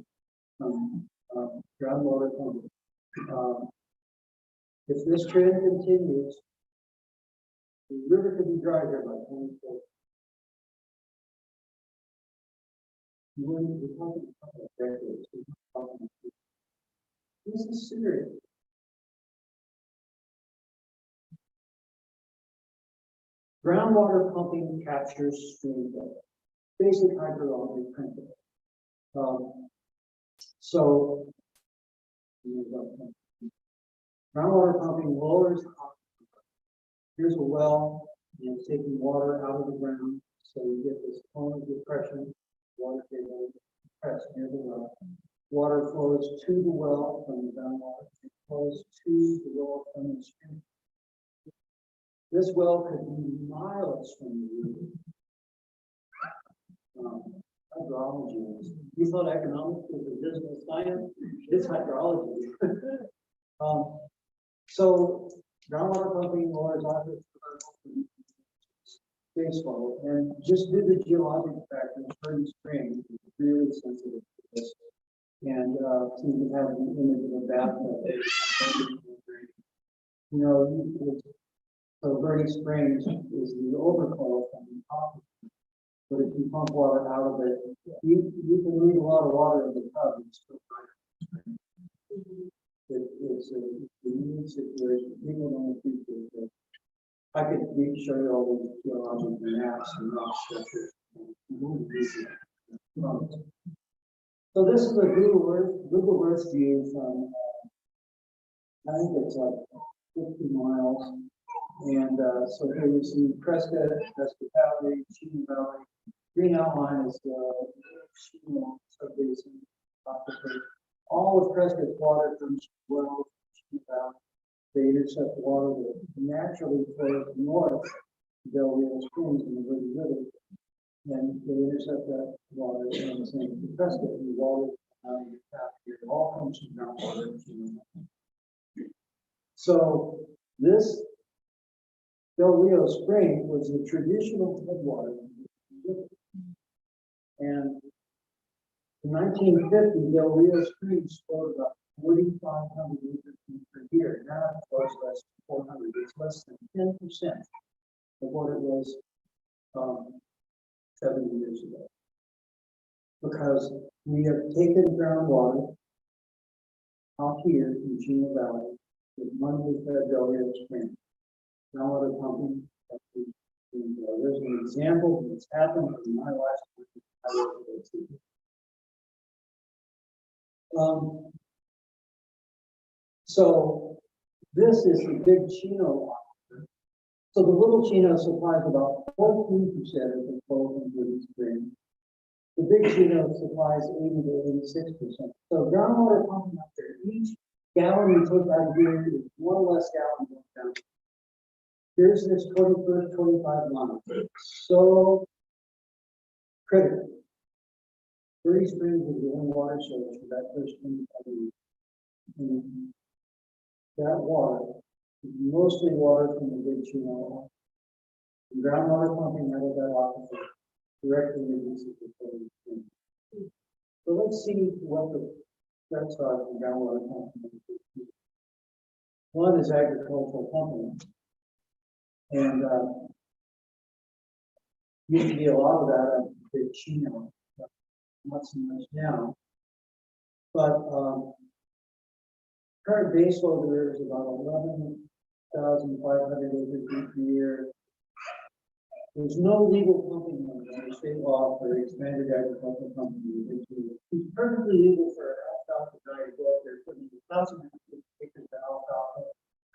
[SPEAKER 2] from groundwater pumping. If this trend continues, the river could be dry here by 2040. We're talking about decades. This is serious. Groundwater pumping captures stream flow. Basic hydrologic principle. So, groundwater pumping lowers. Here's a well, and it's taking water out of the ground, so you get this cone of depression. Water table compressed near the well. Water flows to the well from the groundwater. It flows to the well from the stream. This well could be miles from the river. Hydrology is. You thought economics was a business science? It's hydrology. So groundwater pumping lowers space flow, and just due to geologic factors, Verde Spring is really sensitive to this. And so you have the image of a bathtub. You know, so Verde Springs is the overflow from the top. But if you pump water out of it, you can leave a lot of water in the tub and still find it. It's a unique situation. People don't appreciate that. I could show you all the geological maps and rock structures. So this is a Google Earth view from, I think it's like 50 miles. And so here you see Prescott Valley, Chino Valley. Green outline is the Chino subbasin. All of Prescott's water comes well from Chino Valley. They intercept water that naturally flows north to Beverly Springs in the Verde River. And they intercept that water and send it to Prescott, and the water out of the tap here. It all comes from groundwater. So this Del Rio Spring was the traditional headwater. And in 1950, Del Rio Springs stored about 4,500 liters per year. Now it stores less than 400. It's less than 10% of what it was 70 years ago. Because we have taken groundwater out here in Chino Valley with money fed Del Rio Springs. Groundwater pumping. There's an example that's happened in my last. So this is the big Chino water. So the little Chino supplies about 14% of the flow from Verde Spring. The big Chino supplies 80 to 86%. So groundwater pumping up there, each gallon you take out of here is one less gallon going down. Here's this 21st, 25 miles. So critical. Verde Springs is the only water source for that first 25 years. And that water is mostly water from the big Chino. And groundwater pumping out of that aquifer directly reduces the flow. So let's see what the threats are from groundwater pumping. One is agricultural pumping. And used to be a lot of that at the big Chino, not so much now. But current base load there is about 11,500 acres per year. There's no legal pumping under state law for expanded agricultural pumping. It's perfectly legal for an alfalfa guy to go up there, putting 1,000 acres of alfalfa.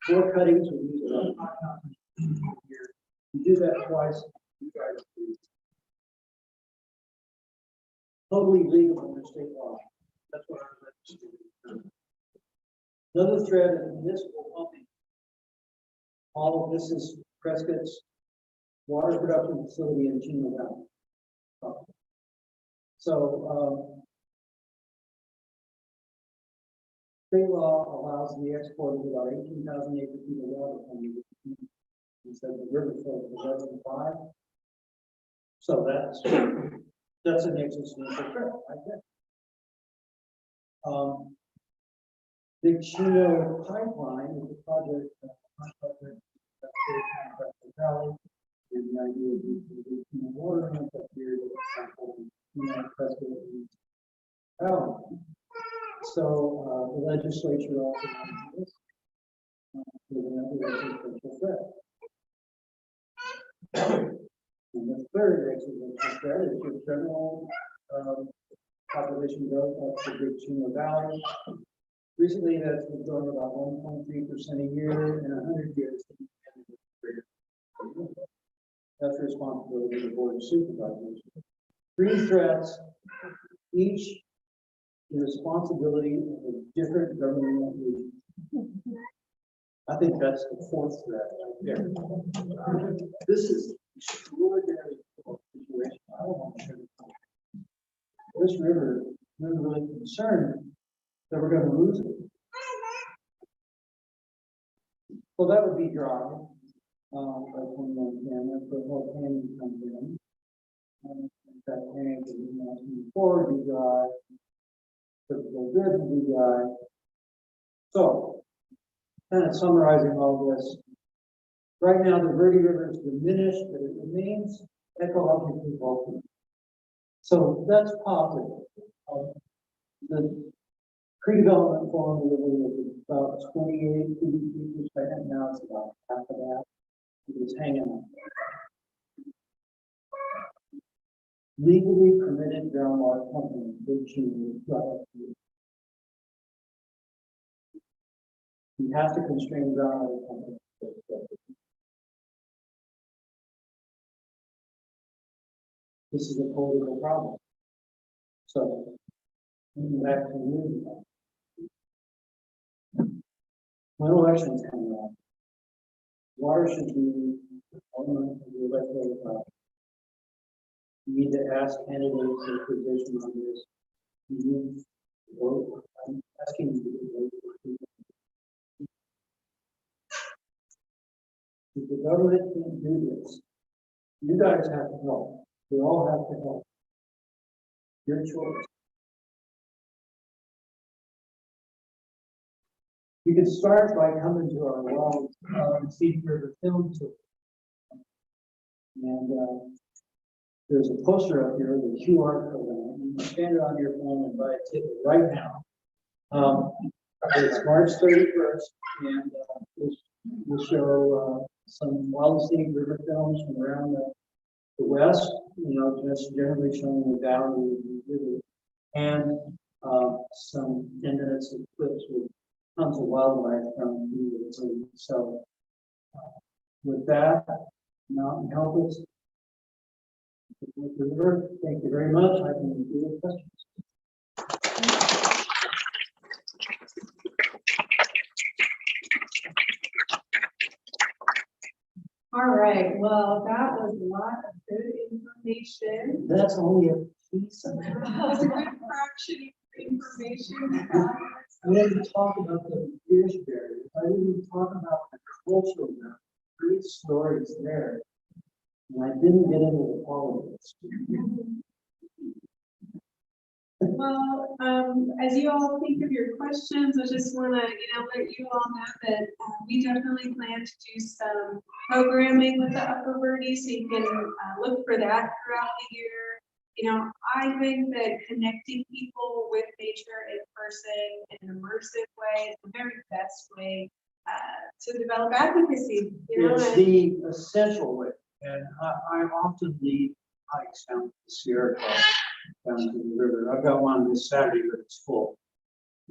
[SPEAKER 2] 4 cuttings would use about 5,000 acres a year. You do that twice, you try to do. Totally legal under state law. That's what our legislation is. Another thread is municipal pumping. All of this is Prescott's water production facility in Chino Valley. So, state law allows the export of about 18,000 acre-feet of water from the instead of the river flow of 11.5. So that's an existential threat, I guess. The Chino pipeline is a project that's Valley, and the idea of the Chino water lines up here Valley. So the legislature also wants this with another existential threat. And the third existential threat is your general population growth of the Big Chino Valley. Recently, that's been growing about 1.3% a year in 100 years. That's the responsibility of the Board of Supervisors. Three threats, each the responsibility of a different governmental agency. I think that's the fourth threat right there. This is extraordinary situation. I don't want to share this river. I'm really concerned that we're going to lose it. Well, that would be dry. Like when the whole canyon comes in. That canyon will move forward, be dry. The good will be dry. So, kind of summarizing all this. Right now, the Verde River is diminished, but it remains ecologically healthy. So that's positive. The pre-development form of the river was about 28 cubic feet per second. Now it's about half of that. It was hanging on. Legally permitted groundwater pumping, which you have to constrain groundwater pumping. This is a political problem. So, back to you. When elections come up, water should be element of the electoral process. You need to ask candidates their position on this. You need to vote. I'm asking you to vote. If the government can't do this, you guys have to help. We all have to help. Your choice. You can start by coming to our Wild and Scenic River film tour. And there's a poster up here, the QR code. You can scan it on your phone and buy a ticket right now. It's March 31st, and we'll show some Wild and Scenic River films from around the west, just generally showing the valley of the river, and some 10 minutes of clips with tons of wildlife from the zoo. So, with that, Mountain help us. Thank you very much. I can do your questions.
[SPEAKER 1] All right, well, that was a lot of good information.
[SPEAKER 2] That's only a piece of it.
[SPEAKER 1] That was a good fraction of information.
[SPEAKER 2] I didn't talk about the fish barriers. I didn't talk about the cultural map. Great stories there. And I didn't get into the politics.
[SPEAKER 1] Well, as you all think of your questions, I just want to, let you all know that we definitely plan to do some programming with the Upper Verde, so you can look for that throughout the year. I think that connecting people with nature in person in an immersive way is the very best way to develop advocacy.
[SPEAKER 2] It's the essential way. And I often lead hikes down to the Sierra Club, down to the river. I've got one this Saturday, but it's full.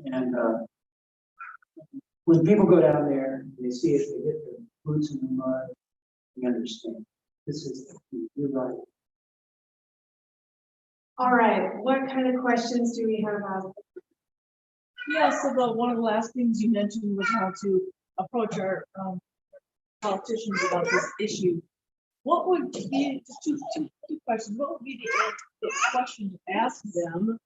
[SPEAKER 2] And when people go down there, they see it, they get their boots in the mud, they understand. This is, you're right.
[SPEAKER 1] All right, what kind of questions do we have out there?
[SPEAKER 3] Yeah, so one of the last things you mentioned was how to approach our politicians about this issue. what would be, just two questions, what would be the question to ask them?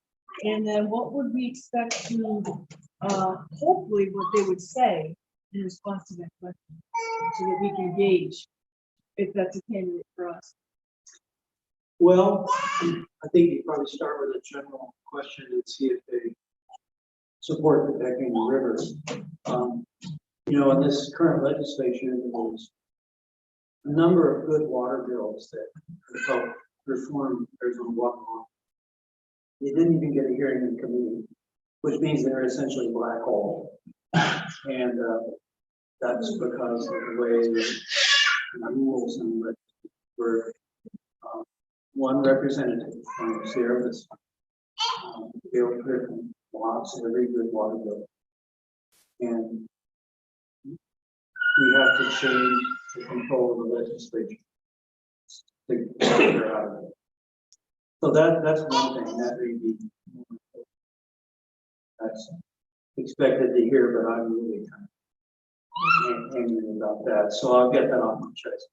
[SPEAKER 3] And then what would we expect to, hopefully what they would say in response to that question? So that we can gauge if that's a candidate for us.
[SPEAKER 2] Well, I think you probably start with a general question and see if they support protecting the rivers. You know, in this current legislation, there's a number of good water bills that could help reform Arizona water law. They didn't even get a hearing in committee, which means they're essentially a black hole. And that's because of the way the rules and were one representative from Sierra Vista, Bill Griffin, lots of every good water bill. And we have to change the control of the legislature to figure out of it. So that's one thing that may be that's expected to hear, but I'm really kind of angry about that. So I'll get that off my chest.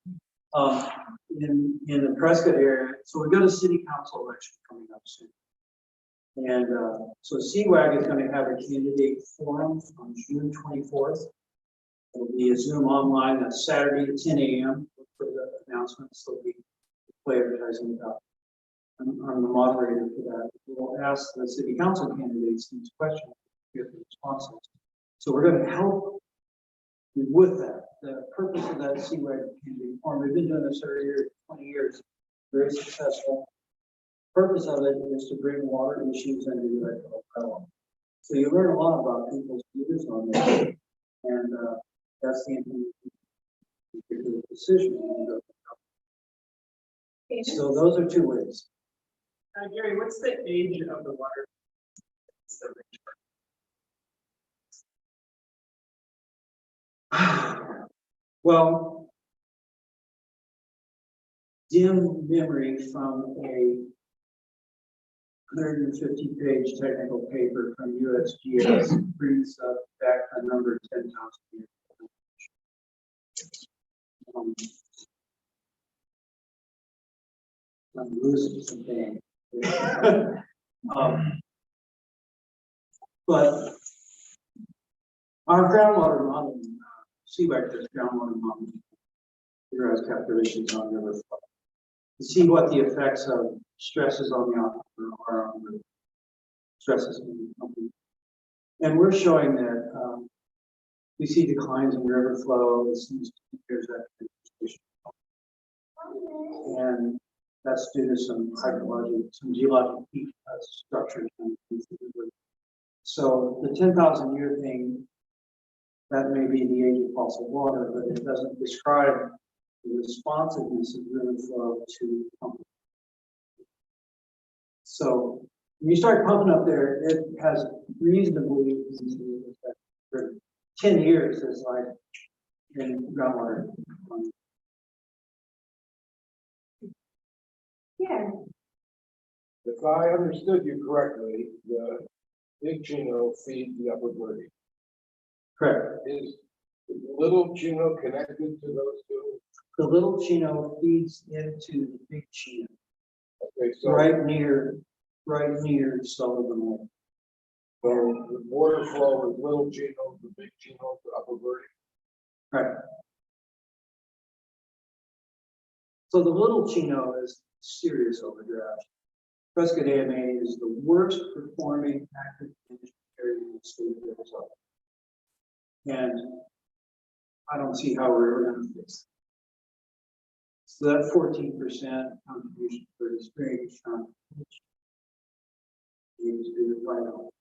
[SPEAKER 2] In the Prescott area, so we've got a city council election coming up soon. And so CWAG is going to have a candidate forum on June 24th. It'll be a Zoom online, that's Saturday at 10 a.m. for the announcements. There'll be display advertising about. I'm the moderator for that. We'll ask the city council candidates these questions, get the responses. So we're going to help with that. The purpose of that CWAG candidate forum, we've been doing this every year, 20 years, very successful. Purpose of it is to bring water issues into the electoral dialogue. So you learn a lot about people's views on that, and that's the decision. So those are two ways.
[SPEAKER 4] Gary, what's the age of the water?
[SPEAKER 2] Well, dim memory from a 150-page technical paper from USGS brings up back a number 10,000 years. I'm losing something. But our groundwater modeling, CWAC does groundwater modeling, computerized calculations on river flow, to see what the effects of stresses on the aquifer are on the stresses on the company. And we're showing that we see declines in river flow as soon as 2 years after the and that's due to some hydrologic, some geologic peak structures. So the 10,000 year thing, that may be the age of fossil water, but it doesn't describe the responsiveness of river flow to pumping. So when you start pumping up there, it has reasonably 10 years is like in groundwater.
[SPEAKER 1] Yeah.
[SPEAKER 5] If I understood you correctly, the big Chino feeds the upper Verde.
[SPEAKER 2] Correct.
[SPEAKER 5] Is the little Chino connected to those two?
[SPEAKER 2] The little Chino feeds into the big Chino,
[SPEAKER 5] Okay, so,
[SPEAKER 2] right near Sullivan Lake.
[SPEAKER 5] so the water flow is little Chino, the big Chino to upper Verde.
[SPEAKER 2] Right. So the little Chino is serious overdraft. Prescott AMA is the worst performing active management area in the state of Arizona. And I don't see how we're ever going to fix it. So that 14% contribution for the spring needs to be vital.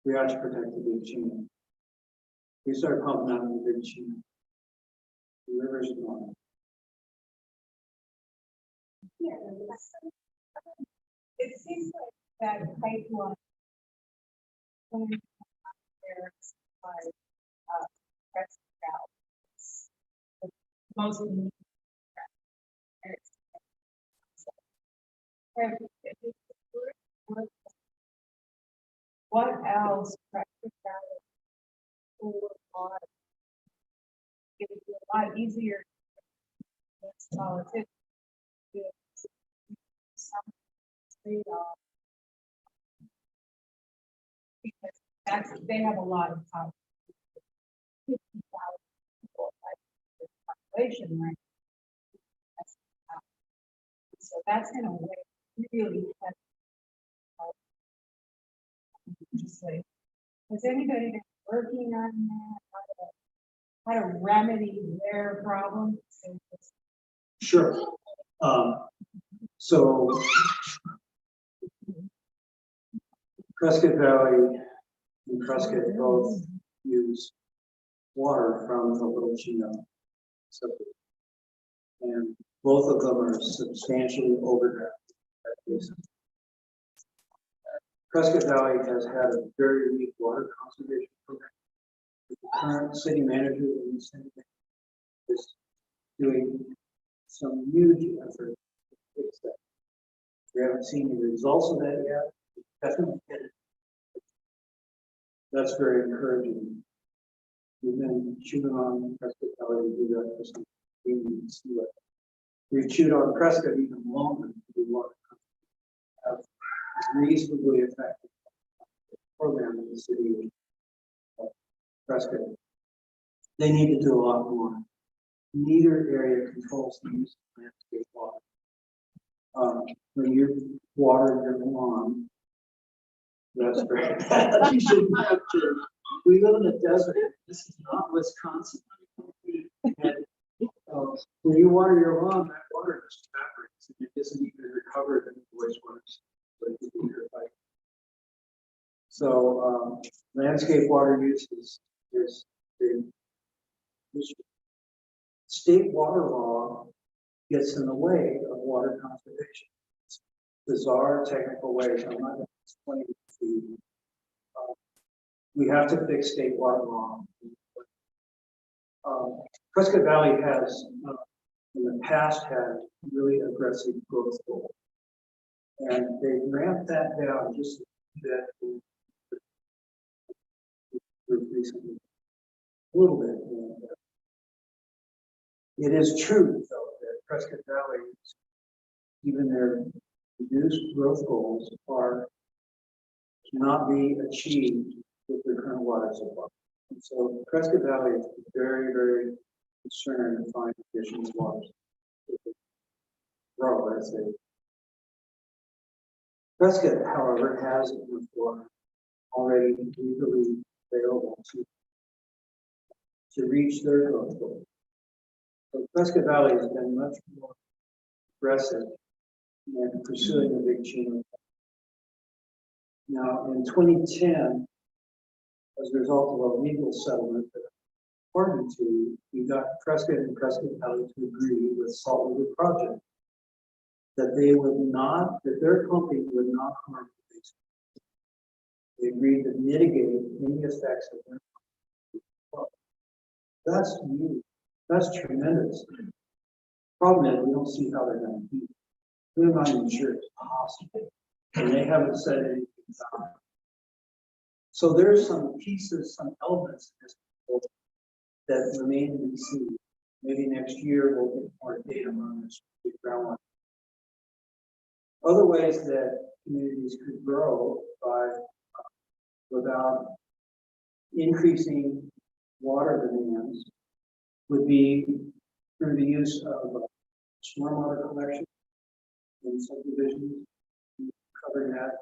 [SPEAKER 2] We ought to protect the big Chino. We start pumping out the big Chino. The river's gone.
[SPEAKER 1] Yeah. It seems like that pipeline.
[SPEAKER 3] Mostly.
[SPEAKER 1] What else? It would be a lot easier
[SPEAKER 6] That's politics. Because they have a lot of power. 50,000 people, like, the population, right? So that's in a way really. Just like, has anybody been working on that? How to remedy their problems?
[SPEAKER 2] Sure. So Prescott Valley and Prescott both use water from the Little Chino subdivision. And both of them are substantially overdrafted at basin. Prescott Valley has had a very weak water conservation program. The current city manager in the city is doing some huge effort to fix that. We haven't seen the results of that yet. Definitely. That's very encouraging. We've been chewing on Prescott Valley to do that for some reasons. We've chewed on Prescott even longer to do what have reasonably effective program in the city of Prescott. They need to do a lot more. Neither area controls the use of landscape water. When you water your lawn, that's great. You shouldn't have to. We live in a desert. This is not Wisconsin. And, when you water your lawn, that water just evaporates and it isn't even recovered in the wastewater. So landscape water use is the issue. State water law gets in the way of water conservation. It's bizarre technical ways. I'm not going to explain it to you. We have to fix state water law. Prescott Valley has, in the past, had really aggressive growth goals. And they ramped that down just a bit recently. A little bit. It is true, though, that Prescott Valley, even their reduced growth goals, cannot be achieved with the current water supply. And so Prescott Valley is very, very concerned to find additional water. Grow, as they. Prescott, however, has enough water already legally available to reach their growth goal. So Prescott Valley has been much more aggressive in pursuing the Big Chino. Now, in 2010, as a result of a legal settlement that according to, we got Prescott and Prescott Valley to agree with Salt River Project that they would not, that their company would not harm the basin. They agreed to mitigate any effects of their company. That's new. That's tremendous. Problem is, we don't see how they're going to do it. We're not even sure it's possible. And they haven't said anything about it. So there's some pieces, some elements in this proposal that remain to be seen. Maybe next year we'll get more data on this groundwater. Other ways that communities could grow by without increasing water demands would be through the use of stormwater collection in subdivisions, covering that,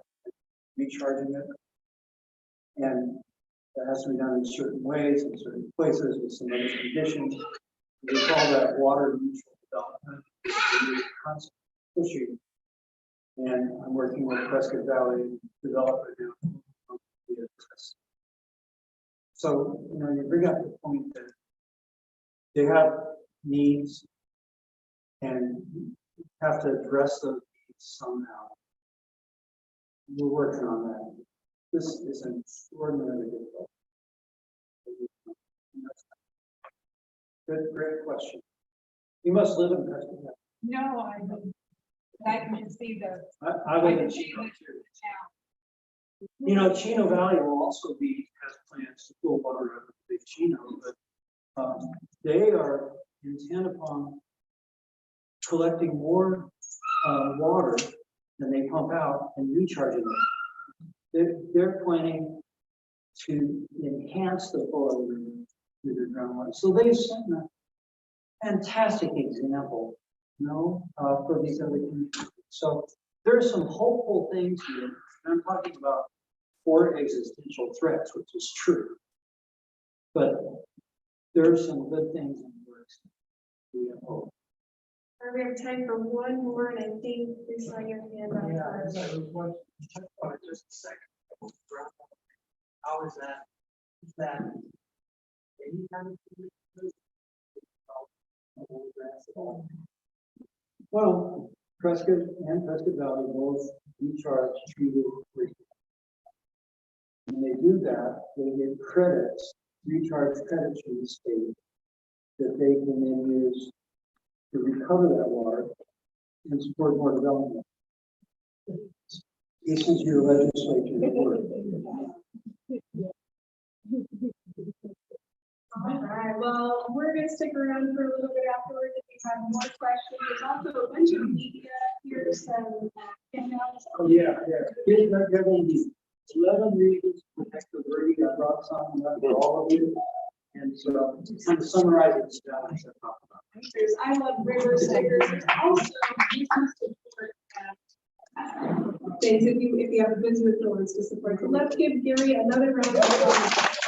[SPEAKER 2] recharging it. And that has to be done in certain ways, in certain places, with some other conditions. We call that water neutral development. It's a concept pushing. And I'm working with Prescott Valley developer now. So, you bring up the point that they have needs and have to address those needs somehow. We're working on that. This is an extraordinarily difficult. Good, great question. You must live in Prescott Valley.
[SPEAKER 6] No, I don't. I can see the.
[SPEAKER 2] I live in Chino. Chino Valley will also has plans to pull water out of the Big Chino, but they are intent upon collecting more water than they pump out and recharging it. They're planning to enhance the flow of the groundwater. So they've set a fantastic example, for these other communities. So there's some hopeful things here. And I'm talking about for existential threats, which is true. But there are some good things in the works. We have hope.
[SPEAKER 7] We have time for one more, and I think we saw your hand up.
[SPEAKER 4] Yeah, so just a second. How is that? Is that any kind of?
[SPEAKER 2] Well, Prescott and Prescott Valley both recharge treated waste. When they do that, they get credits, recharge credits from the state that they can then use to recover that water and support more development. This is your legislature.
[SPEAKER 1] All right, well, we're gonna stick around for a little bit afterwards if you have more questions. There's also a bunch of media here, some handouts.
[SPEAKER 2] Oh, yeah. Here's my these 11 reasons to protect the Verde. I brought something up for all of you. And so kind of summarize it down as I talk about.
[SPEAKER 1] There's I Love River stickers. There's also business support things if you have business owners to support. So let's give Gary another round of applause.